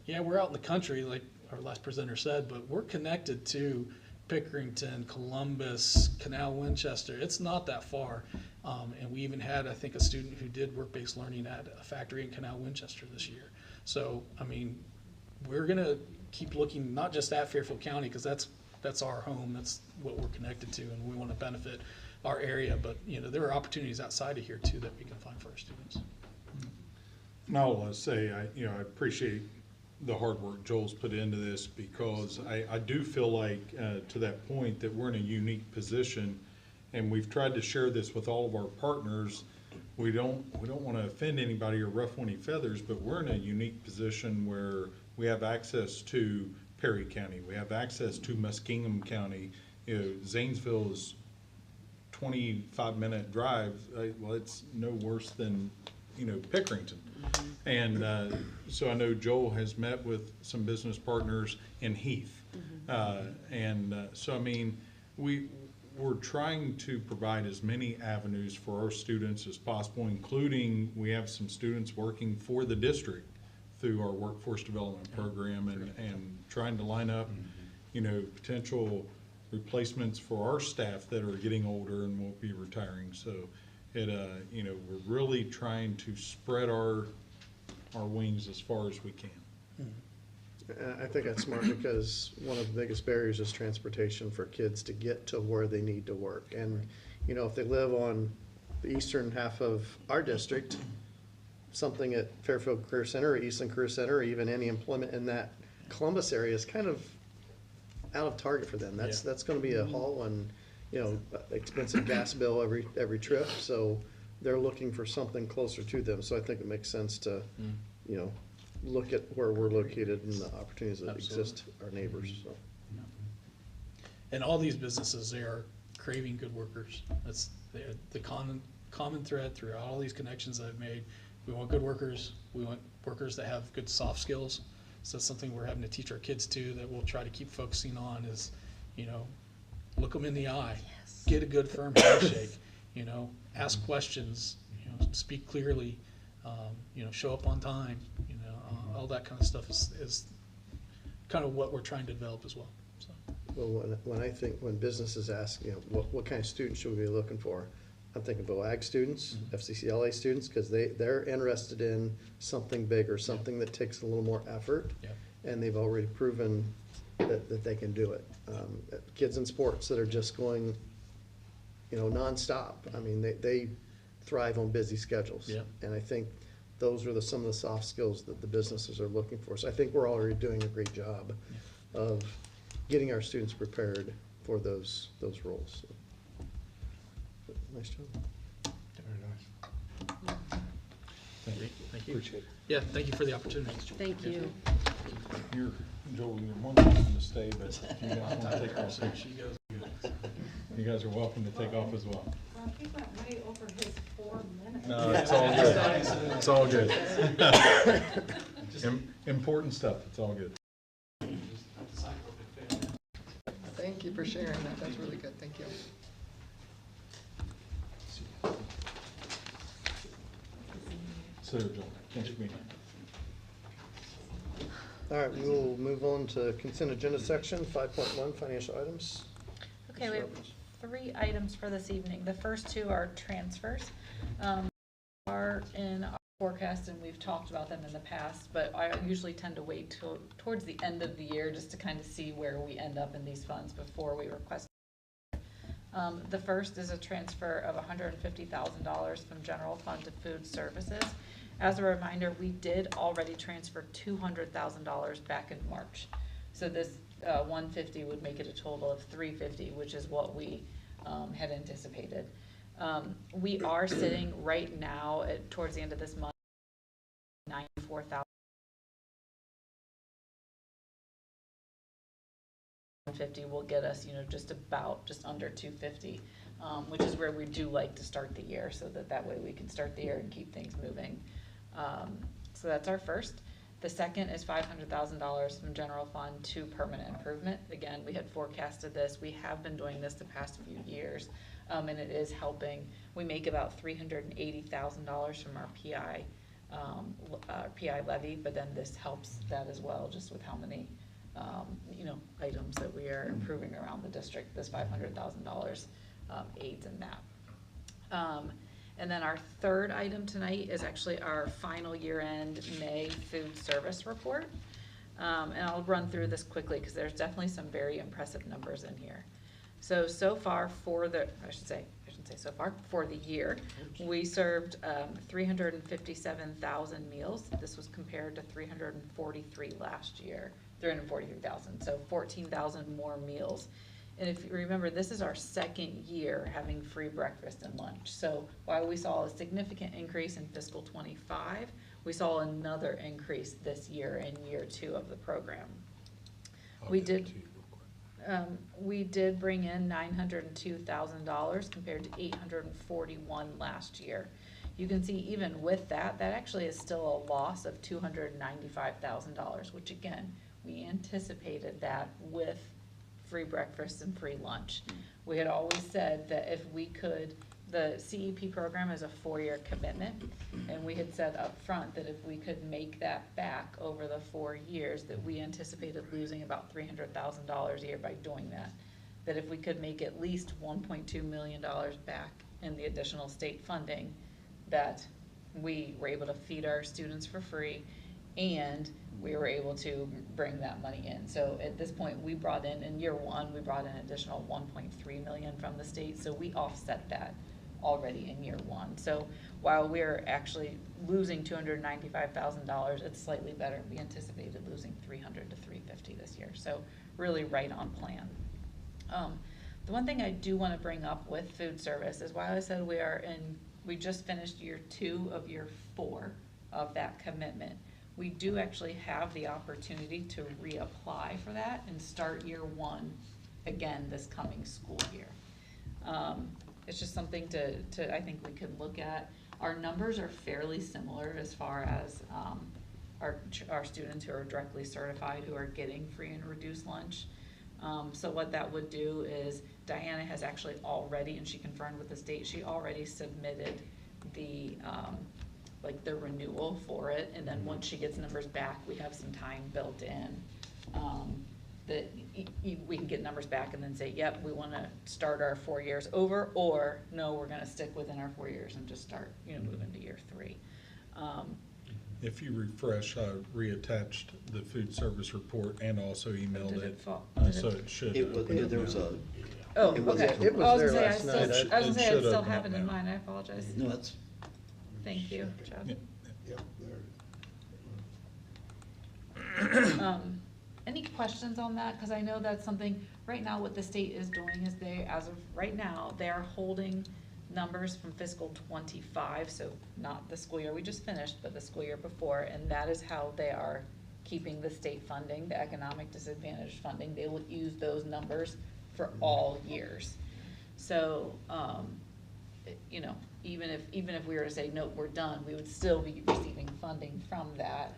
out in the country, like our last presenter said, but we're connected to Pickerington, Columbus, Canal Winchester. It's not that far. And we even had, I think, a student who did work-based learning at a factory in Canal Winchester this year. So, I mean, we're gonna keep looking not just at Fairfield County, because that's our home, that's what we're connected to, and we want to benefit our area, but there are opportunities outside of here too that we can find for our students. And I'll say, I appreciate the hard work Joel's put into this, because I do feel like, to that point, that we're in a unique position, and we've tried to share this with all of our partners. We don't want to offend anybody or ruffle any feathers, but we're in a unique position where we have access to Perry County, we have access to Muskingum County. Zanesville is 25-minute drive. Well, it's no worse than Pickerington. And so I know Joel has met with some business partners in Heath. So I mean, we're trying to provide as many avenues for our students as possible, including we have some students working for the district through our workforce development program, and trying to line up potential replacements for our staff that are getting older and won't be retiring. So we're really trying to spread our wings as far as we can. And I think that's smart, because one of the biggest barriers is transportation for kids to get to where they need to work. And, if they live on the eastern half of our district, something at Fairfield Career Center or Eastland Career Center, or even any employment in that Columbus area is kind of out of target for them. That's gonna be a haul and, expensive gas bill every trip, so they're looking for something closer to them. So I think it makes sense to, look at where we're located and the opportunities that exist, our neighbors, so. And all these businesses, they are craving good workers. That's the common thread throughout all these connections that I've made. We want good workers. We want workers that have good soft skills. So that's something we're having to teach our kids too, that we'll try to keep focusing on is, look them in the eye, get a good firm handshake, ask questions, speak clearly, show up on time, all that kind of stuff is kind of what we're trying to develop as well. So. Well, when businesses ask, what kind of students should we be looking for? I'm thinking ag students, FCCLA students, because they're interested in something bigger, something that takes a little more effort. And they've already proven that they can do it. Kids in sports that are just going, nonstop. I mean, they thrive on busy schedules. And I think those are some of the soft skills that the businesses are looking for. So I think we're already doing a great job of getting our students prepared for those roles. So. Nice job. Thank you. Appreciate it. Yeah, thank you for the opportunity. Thank you. You're, Joel, you're more than welcome to stay, but if you guys want to take our seat. She goes. You guys are welcome to take off as well. Well, he went way over his 4 minutes. No, it's all good. It's all good. Important stuff, it's all good. Thank you for sharing that. That's really good. Thank you. So, Joel, thanks for being here. All right, we will move on to consent agenda section, 5.1, financial items. Okay, we have 3 items for this evening. The first 2 are transfers. Are in our forecast, and we've talked about them in the past, but I usually tend to wait till towards the end of the year just to kind of see where we end up in these funds before we request. The first is a transfer of $150,000 from general fund to food services. As a reminder, we did already transfer $200,000 back in March. So this 150 would make it a total of 350, which is what we had anticipated. We are sitting right now at, towards the end of this month, 94,000. 150 will get us, just under 250, which is where we do like to start the year, so that way we can start the year and keep things moving. So that's our first. The second is $500,000 from general fund to permanent improvement. Again, we had forecasted this. We have been doing this the past few years, and it is helping. We make about $380,000 from our PI levy, but then this helps that as well, just with how many items that we are improving around the district. This $500,000 aids in that. And then our third item tonight is actually our final year-end May food service report. And I'll run through this quickly because there's definitely some very impressive numbers in here. So far for the, I shouldn't say so far, for the year, we served 357,000 meals. This was compared to 343,000 last year, 343,000, so 14,000 more meals. And if you remember, this is our second year having free breakfast and lunch. So while we saw a significant increase in fiscal '25, we saw another increase this year in year 2 of the program. We did bring in $902,000 compared to $841,000 last year. You can see even with that actually is still a loss of $295,000, which again, we anticipated that with free breakfast and free lunch. We had always said that if we could, the CEP program is a 4-year commitment, and we had said up front that if we could make that back over the 4 years, that we anticipated losing about $300,000 a year by doing that. That if we could make at least $1.2 million back in the additional state funding, that we were able to feed our students for free, and we were able to bring that money in. So at this point, we brought in year 1, we brought in additional $1.3 million from the state, so we offset that already in year 1. So while we're actually losing $295,000, it's slightly better. We anticipated losing $300 to $350 this year, so really right on plan. The one thing I do want to bring up with food service is while I said we just finished year 2 of year 4 of that commitment, we do actually have the opportunity to reapply for that and start year 1 again this coming school year. It's just something to I think we could look at. Our numbers are fairly similar as far as our students who are directly certified who are getting free and reduced lunch. So what that would do is Diana has actually already, and she confirmed with the state, she already submitted the the renewal for it, and then once she gets numbers back, we have some time built in that we can get numbers back and then say, yep, we want to start our 4 years over, or no, we're going to stick within our 4 years and just start moving to year 3. If you refresh, I reattached the food service report and also emailed Did it. it fall? So it should. There was a, Oh, It was- okay. it was I was there gonna last say, night. I still It I should still have, have it not in now. mind. I apologize. no, that's, Thank you, Chad. Yeah. Any questions on that? Because I know that's something, right now what the state is doing is as of right now, they are holding numbers from fiscal '25, so not the school year we just finished, but the school year before, and that is how they are keeping the state funding, the economic disadvantaged funding. They will use those numbers for all years. So, you know, even if we were to say, nope, we're done, we would still be receiving funding from that.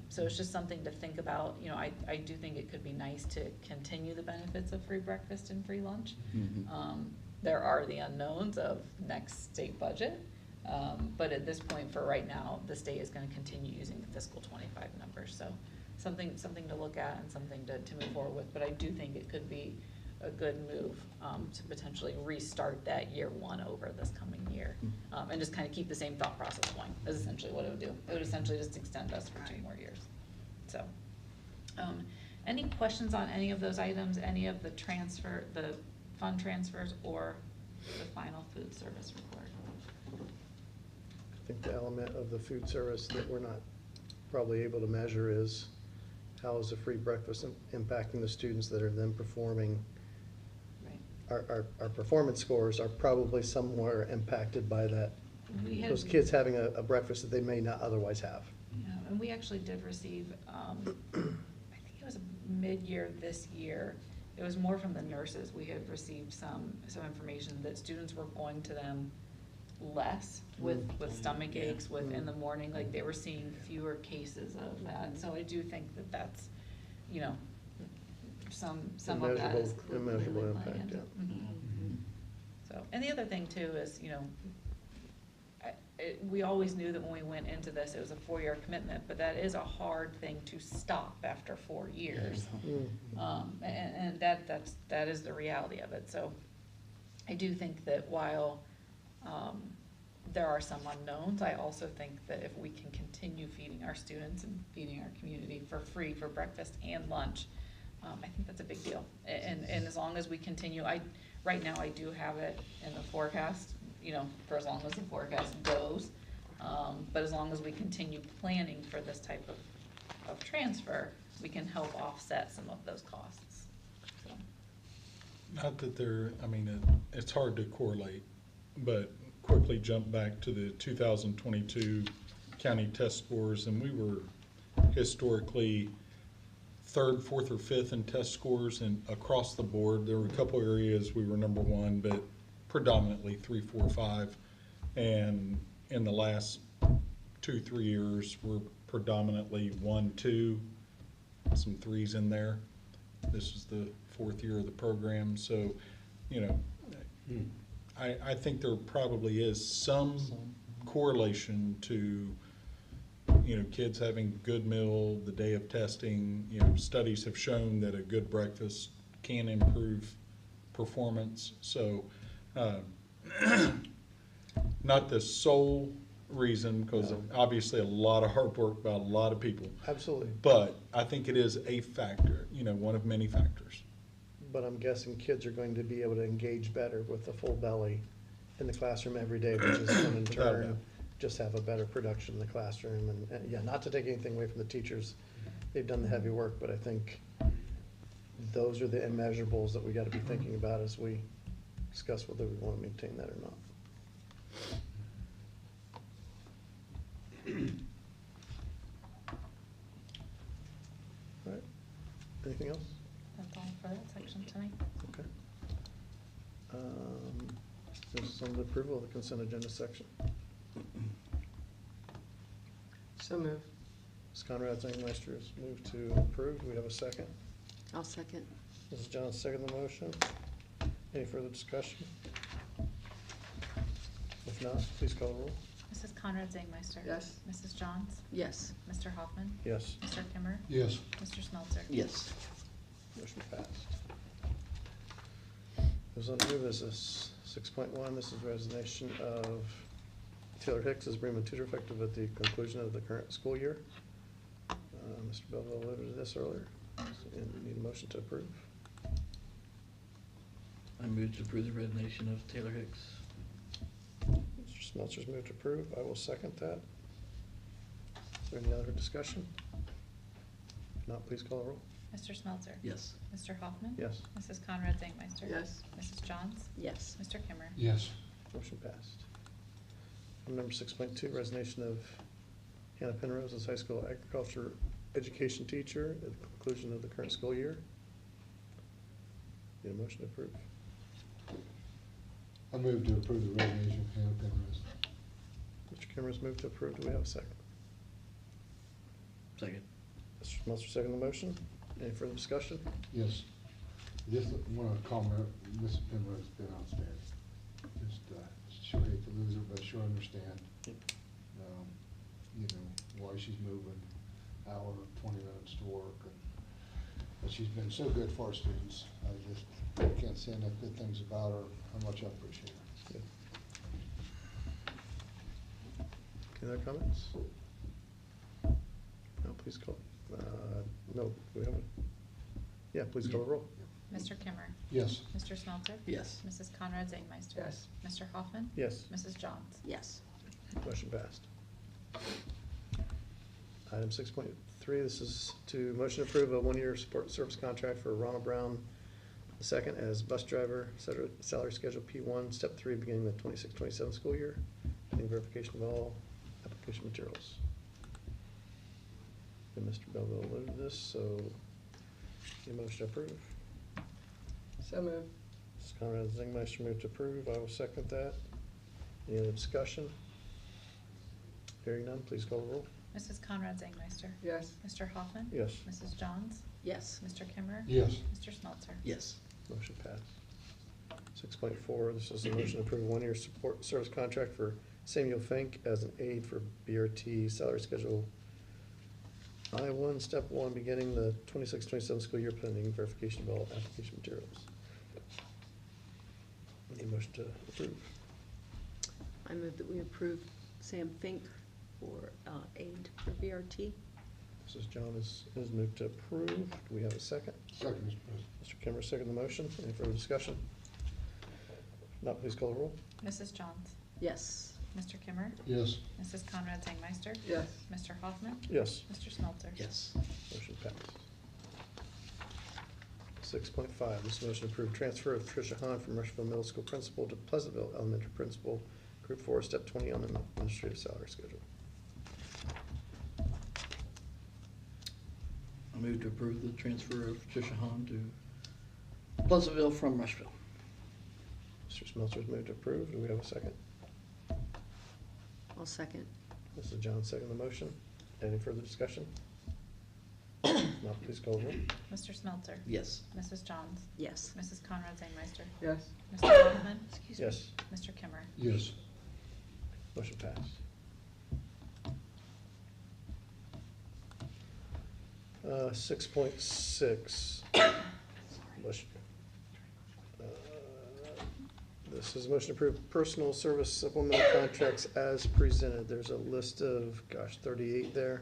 So it's just something to think about. You know, I do think it could be nice to continue the benefits of free breakfast and free lunch. There are the unknowns of next state budget, but at this point, for right now, the state is gonna continue using the fiscal 25 numbers. So something to look at and something to move forward with, but I do think it could be a good move to potentially restart that year one over this coming year. And just kind of keep the same thought process going, is essentially what it would do. It would essentially just extend us for 2 more years. So, any questions on any of those items, any of the fund transfers, or the final food service report? I think the element of the food service that we're not probably able to measure is how is the free breakfast impacting the students that are then performing. Right. Our performance scores are probably somewhere impacted by that, We had, those kids having a breakfast that they may not otherwise have. yeah, and we actually did receive, I think it was mid-year this year. It was more from the nurses. We had received some information that students were going to them less with stomach aches, with in the morning, like they were seeing fewer cases of that. So I do think that that's, you know, some of that is Immeasurable clearly impact, planned. yeah. Mhm. So, and the other thing too is, you know, we always knew that when we went into this, it was a 4-year commitment, but that is a hard thing to stop after 4 years. And that is the reality of it. So I do think that while, there are some unknowns, I also think that if we can continue feeding our students and feeding our community for free for breakfast and lunch, I think that's a big deal. And as long as we continue, right now I do have it in the forecast, you know, for as long as the forecast goes. But as long as we continue planning for this type of transfer, we can help offset some of those costs. So, Not that it's hard to correlate, but quickly jump back to the 2022 county test scores, and we were historically 3rd, 4th, or 5th in test scores, and across the board, there were a couple areas we were number 1, but predominantly 3, 4, 5. And in the last 2-3 years, we're predominantly 1, 2, some 3s in there. This is the 4th year of the program, so, you know, I think there probably is some correlation to, you know, kids having a good meal the day of testing. You know, studies have shown that a good breakfast can improve performance. So, not the sole reason, because obviously a lot of hard work by a lot of people. Absolutely, But I think it is a factor, you know, one of many factors. but I'm guessing kids are going to be able to engage better with a full belly in the classroom every day, which is going to in Without a doubt. turn just have a better production in the classroom. And yeah, not to take anything away from the teachers, they've done the heavy work, but I think those are the immeasurables that we gotta be thinking about as we discuss whether we wanna maintain that or not. All right, anything else? that's all for that section tonight. Okay. This is on the approval of the consent agenda section. So move. Ms. Conrad Zangmeister has moved to approve. Do we have a second? I'll second. Mrs. Jones, second the motion. Any further discussion? If not, please call the roll. Mrs. Conrad Zangmeister. Yes. Mrs. Johns. Yes. Mr. Hoffman. Yes, Mr. Kimmer. Yes. Mr. Smeltzer. Yes. motion passed. Moves on to new business. 6.1, this is resignation of Taylor Hicks as Bremen tutor effective at the conclusion of the current school year. Mr. Belleville alluded to this earlier, and we need a motion to approve. I move to approve the resignation of Taylor Hicks. Mr. Smeltzer's moved to approve. I will second that. Is there any other discussion? If not, please call the roll. Mr. Smeltzer. Yes. Mr. Hoffman. Yes, Mrs. Conrad Zangmeister. Yes. Mrs. Johns. Yes. Mr. Kimmer. Yes. motion passed. Item number 6.2, resignation of Hannah Penrose as high school agriculture education teacher at the conclusion of the current school year. Need a motion to approve. I move to approve the resignation of Hannah Penrose. Mr. Kimmer's moved to approve. Do we have a second? Second. Mr. Smelter, second the motion. Any further discussion? Yes. Just want to comment, Mrs. Penrose has been outstanding. Just, sure hate to lose her, but sure understand, you know, why she's moving, hour, 20 minutes to work. But she's been so good for our students. I can't say enough good things about her, how much I appreciate her. Any other comments? No, please call. No, we haven't. Yeah, please call the roll. Mr. Kimmer, Yes. Mr. Smelter, Yes. Mrs. Conrad Zanger. Yes. Mr. Hoffman, Yes, Mrs. Johns. Yes. motion passed. Item 6.3, this is to motion to approve a one-year support service contract for Ronald Brown II as bus driver, salary schedule P1, step 3, beginning the 26-27 school year, pending verification of all application materials. And Mr. Belleville alluded to this, so a motion to approve. So moved. Mrs. Conrad Zingmeister moved to approve. I will second that. Any other discussion? Hearing none, please call the roll. Mrs. Conrad Zanger. Yes. Mr. Hoffman. Yes, Mrs. Johns. Yes. Mr. Kimmer. Yes. Mr. Smelter. Yes. motion passed. 6.4, this is a motion to approve a one-year support service contract for Samuel Fink as an aide for BRT, salary schedule I-1, step 1, beginning the 26-27 school year, pending verification of all application materials. Need a motion to approve. I move that we approve Sam Fink for aid for BRT. Mrs. John is moved to approve. Do we have a second? Second, Mr. President. Mr. Kimmer, second the motion. Any further discussion? If not, please call the roll. Mrs. Johns. Yes. Mr. Kimmer. Yes. Mrs. Conrad Zanger. Yes. Mr. Hoffman. Yes, Mr. Smelter. Yes. motion passed. 6.5, this motion to approve transfer of Tricia Hahn from Rushville Middle School Principal to Pleasantville Elementary Principal, Group 4, Step 20 on an administrative salary schedule. I move to approve the transfer of Tricia Hahn to Pleasantville from Rushville. Mr. Smelter's moved to approve. Do we have a second? I'll second. Mrs. John, second the motion. Any further discussion? If not, please call the roll. Mr. Smelter. Yes. Mrs. Johns. Yes. Mrs. Conrad Zanger. Yes. Mr. Hoffman. Excuse me. Yes, Mr. Kimmer. Yes. motion passed. 6.6. Bless you. This is a motion to approve personal service supplemental contracts as presented. There's a list of, 38 there.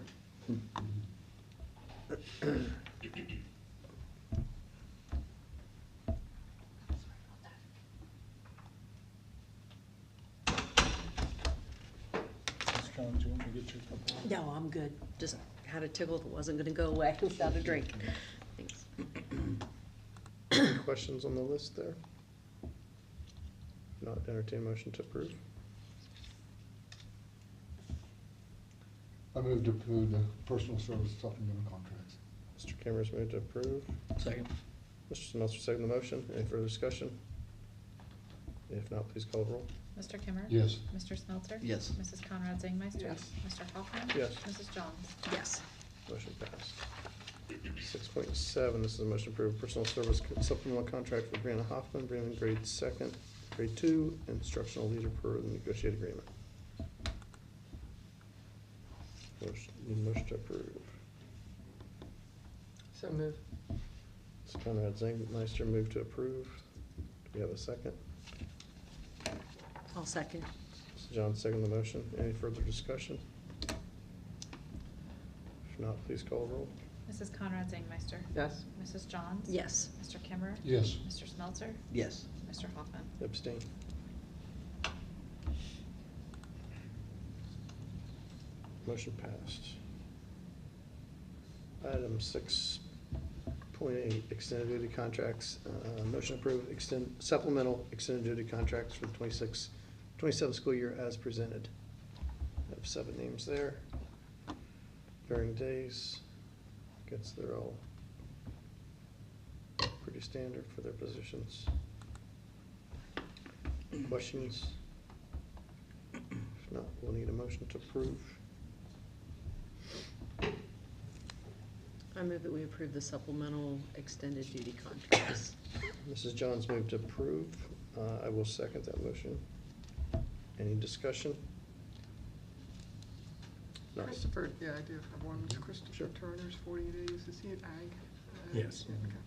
Mr. John, do you want me to get you a couple? No, I'm good. Just had a tickle that wasn't gonna go away without a drink. Thanks. Any questions on the list there? If not, entertain a motion to approve. I move to approve the personal service supplemental contracts. Mr. Kimmer's moved to approve. Second. Mr. Smelter, second the motion. Any further discussion? If not, please call the roll. Mr. Kimmer. Yes. Mr. Smelter. Yes. Mrs. Conrad Zanger. Yes. Mr. Hoffman. Yes. Mrs. Johns. Yes. Motion passed. 6.7, this is a motion to approve personal service supplemental contract for Brianna Hoffman, Brianna grade 2, instructional leader per the negotiated agreement. Need a motion to approve. So moved. Ms. Conrad Zangmeister moved to approve. Do we have a second? I'll second. Mrs. John, second the motion. Any further discussion? If not, please call the roll. Mrs. Conrad Zanger. Yes. Mrs. Johns. Yes. Mr. Kimmer. Yes. Mr. Smelter. Yes. Mr. Hoffman. Abstain. Motion passed. Item 6.8, extended duty contracts. Motion approved supplemental extended duty contracts for the 27 school year as presented. I have 7 names there. Varying days. Guess they're all pretty standard for their positions. Questions? If not, we'll need a motion to approve. I move that we approve the supplemental extended duty contracts. Mrs. Johns moved to approve. I will second that motion. Any discussion? No. Christopher, yeah, I do have one. It's Christopher Sure. Turner's 40 days. Is he an ag? Yes.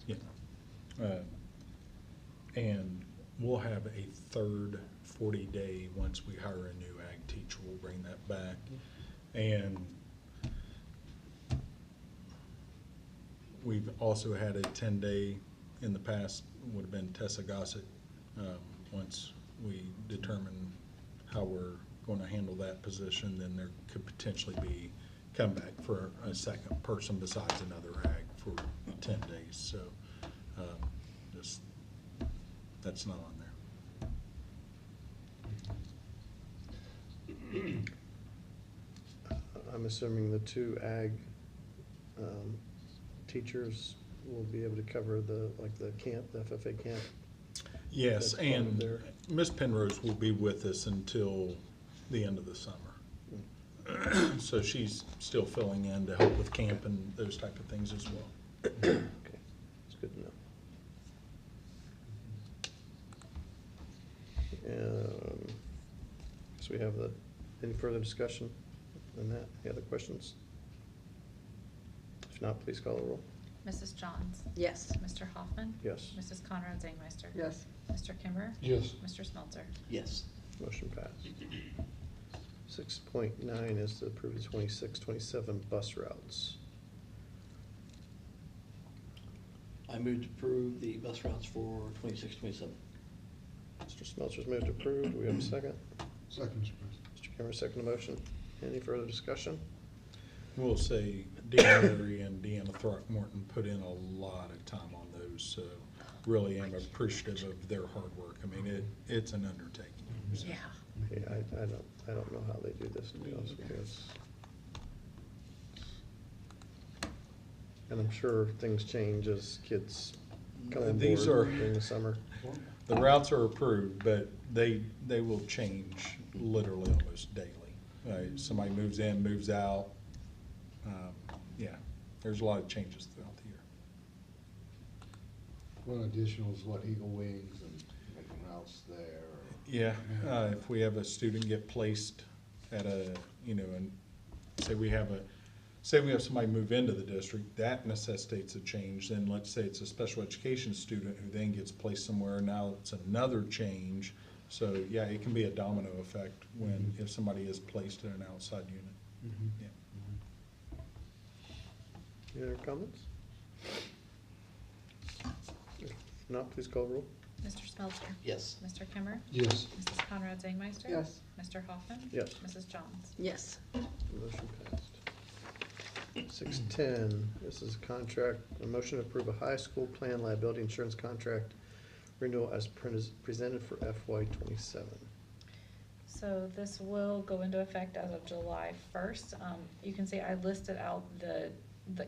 Okay. Yeah. And we'll have a third 40-day, once we hire a new ag teacher, we'll bring that back. And we've also had a 10-day in the past, would have been Tessa Gossett. Once we determine how we're going to handle that position, then there could potentially be come back for a second person besides another ag for 10 days. So just, that's not on there. I'm assuming the two ag teachers will be able to cover the, like the camp, the FFA camp. Yes, That's part of and their- Ms. Penrose will be with us until the end of the summer. So she's still filling in to help with camp and those type of things as well. Okay, it's good to know. So we have any further discussion on that? Any other questions? If not, please call the roll. Mrs. Johns? Yes. Mr. Hoffman? Yes, Mrs. Conrad Zangsmeister? Yes. Mr. Kimber? Yes. Mr. Smelter? Yes. motion passed. 6.9 is to approve the 26-27 bus routes. I move to approve the bus routes for 26, 27. Mr. Smelter's moved to approve. Do we have a second? Second, Mr. President. Mr. Kimmer, second the motion. Any further discussion? We'll say Dean Leary and Deanna Throckmorton put in a lot of time on those, so really am appreciative of their hard work. I mean, it's an undertaking. Yeah. Yeah, I don't know how they do this, to be honest with you. And I'm sure things change as kids come on These board are- during the summer. The routes are approved, but they will change literally almost daily. Somebody moves in, moves out. Yeah, there's a lot of changes throughout the year. One additional is what, Eagle Wings and making routes there. Yeah, if we have a student get placed at a, and say we have somebody move into the district, that necessitates a change. Then let's say it's a special education student who then gets placed somewhere, now it's another change. So, yeah, it can be a domino effect if somebody is placed in an outside unit. Yeah. Any other comments? If not, please call the roll. Mr. Smelter? Yes. Mr. Kimmer? Yes. Mrs. Conrad Zangsmeister? Yes. Mr. Hoffman? Yes. Mrs. Johns? Yes. Motion passed. 6.10, this is a contract, a motion to approve a high school plan liability insurance contract renewal as presented for FY '27. So this will go into effect as of July 1st. You can see I listed out the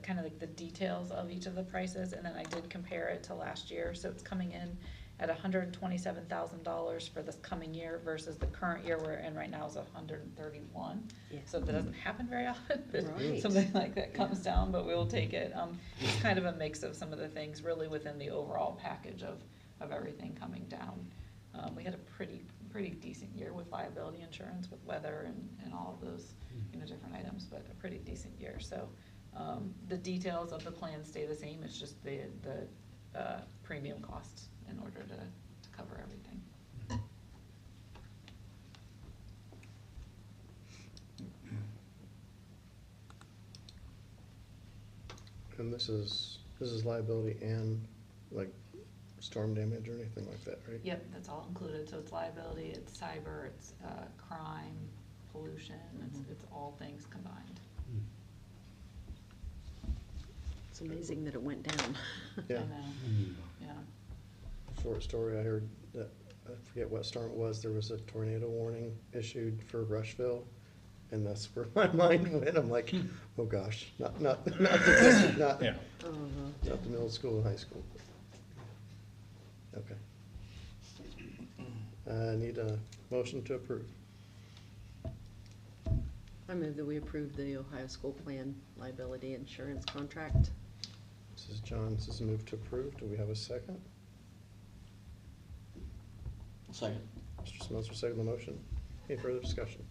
kind of like the details of each of the prices, and then I did compare it to last year. So it's coming in at $127,000 for this coming year versus the current year we're in right now is $131,000. Yeah. So that doesn't happen very often, that Right. something like that comes down, but we will take it. It's kind of a mix of some of the things really within the overall package of everything coming down. We had a pretty decent year with liability insurance, with weather and all of those, different items, but a pretty decent year. So the details of the plan stay the same. It's just the premium costs in order to cover everything. And this is liability and like storm damage or anything like that, right? Yep, that's all included. So it's liability, it's cyber, it's crime, pollution, it's all things combined. It's amazing that it went down. I Yeah. know, yeah. Short story, I heard that, I forget what storm it was, there was a tornado warning issued for Rushville, and that's where my mind went. I'm like, oh gosh, not the district, not Yeah. the middle school and high school. Okay. Need a motion to approve. I move that we approve the Ohio School Plan Liability Insurance Contract. Mrs. Johns has moved to approve. Do we have a second? Second. Mr. Smeltzer, second the motion. Any further discussion?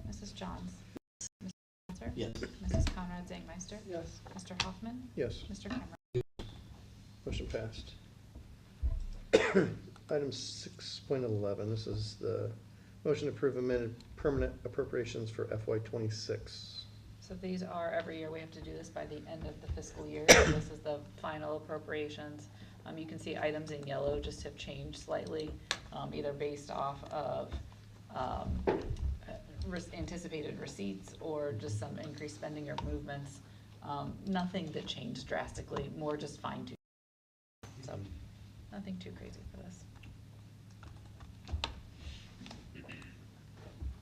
Mrs. Johns? Mr. Smeltzer? Yes. Mrs. Conrad Zangmeister? Yes. Mr. Hoffman? Yes, Mr. Kimmer? motion passed. Item 6.11, this is the motion to approve amended permanent appropriations for FY '26. So these are, every year we have to do this by the end of the fiscal year. So this is the final appropriations. You can see items in yellow just have changed slightly, either based off of anticipated receipts or just some increased spending or movements. Nothing that changed drastically, more just fine tuning. So nothing too crazy for this.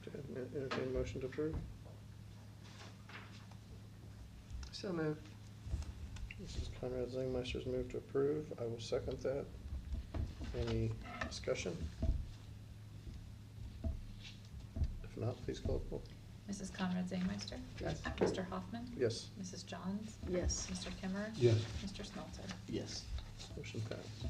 Okay, entertain a motion to approve. So moved. Mrs. Conrad Zangmeister's moved to approve. I will second that. Any discussion? If not, please call the roll. Mrs. Conrad Zangmeister? Yes. Mr. Hoffman? Yes, Mrs. Johns? Yes. Mr. Kimmer? Yes. Mr. Smeltzer? Yes. motion passed.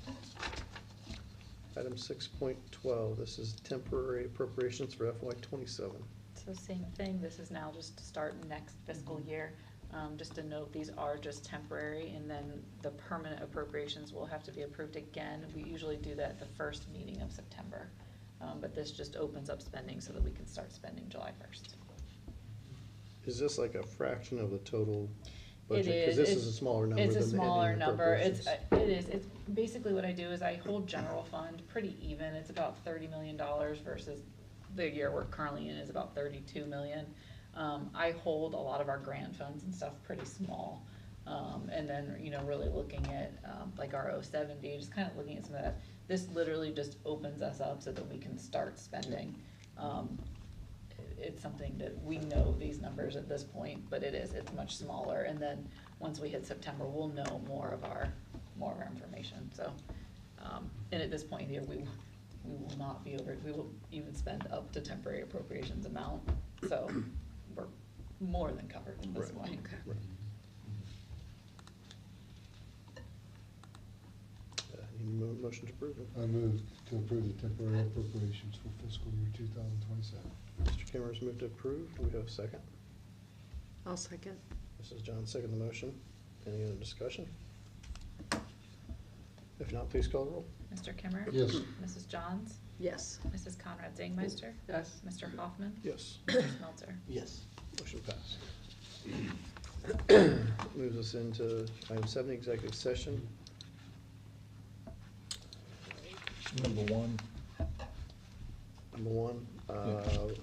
Item 6.12, this is temporary appropriations for FY '27. So same thing, this is now just to start next fiscal year. Just to note, these are just temporary, and then the permanent appropriations will have to be approved again. We usually do that at the first meeting of September. But this just opens up spending so that we can start spending July 1st. Is this like a fraction of the total It budget? is. Because this is a smaller number than It's the a ending smaller number. It's appropriations. basically what I do is I hold general fund pretty even. It's about $30 million versus the year we're currently in is about 32 million. I hold a lot of our grant funds and stuff pretty small. And then, really looking at, like our 070, just kind of looking at some of that. This literally just opens us up so that we can start spending. It's something that we know these numbers at this point, but it's much smaller. And then, once we hit September, we'll know more of our information. So, and at this point in the year, we will not be over, we will even spend up to temporary appropriations amount. So, we're more than covered at this Right. point. Right. Need a motion to approve it. I move to approve the temporary appropriations for fiscal year 2027. Mr. Kimmer's moved to approve. Do we have a second? I'll second. Mrs. John, second the motion. Any other discussion? If not, please call the roll. Mr. Kimmer? Yes. Mrs. Johns? Yes. Mrs. Conrad Zangmeister? Yes. Mr. Hoffman? Yes, Mr. Smeltzer? Yes. motion passed. Moves us into item 7, executive session. Number 1. Number 1,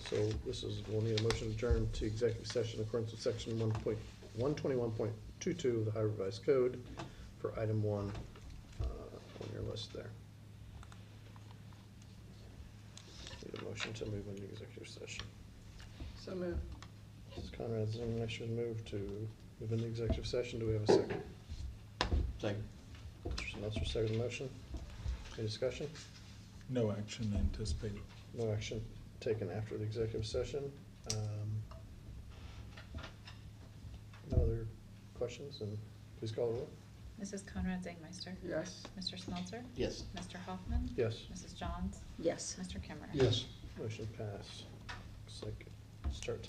so this is, we'll need a motion to adjourn to executive session in accordance with section 1.121.22 of the Ohio Revised Code for item 1 on your list there. Need a motion to move into executive session. So moved. Mrs. Conrad Zangmeister's moved to move into executive session. Do we have a second? Second. Mr. Smeltzer, second the motion. Any discussion? No action anticipated. No action taken after the executive session. No other questions, and please call the roll. Mrs. Conrad Zangmeister? Yes. Mr. Smeltzer? Yes. Mr. Hoffman? Yes, Mrs. Johns? Yes. Mr. Kimmer? Yes. motion passed. Looks like start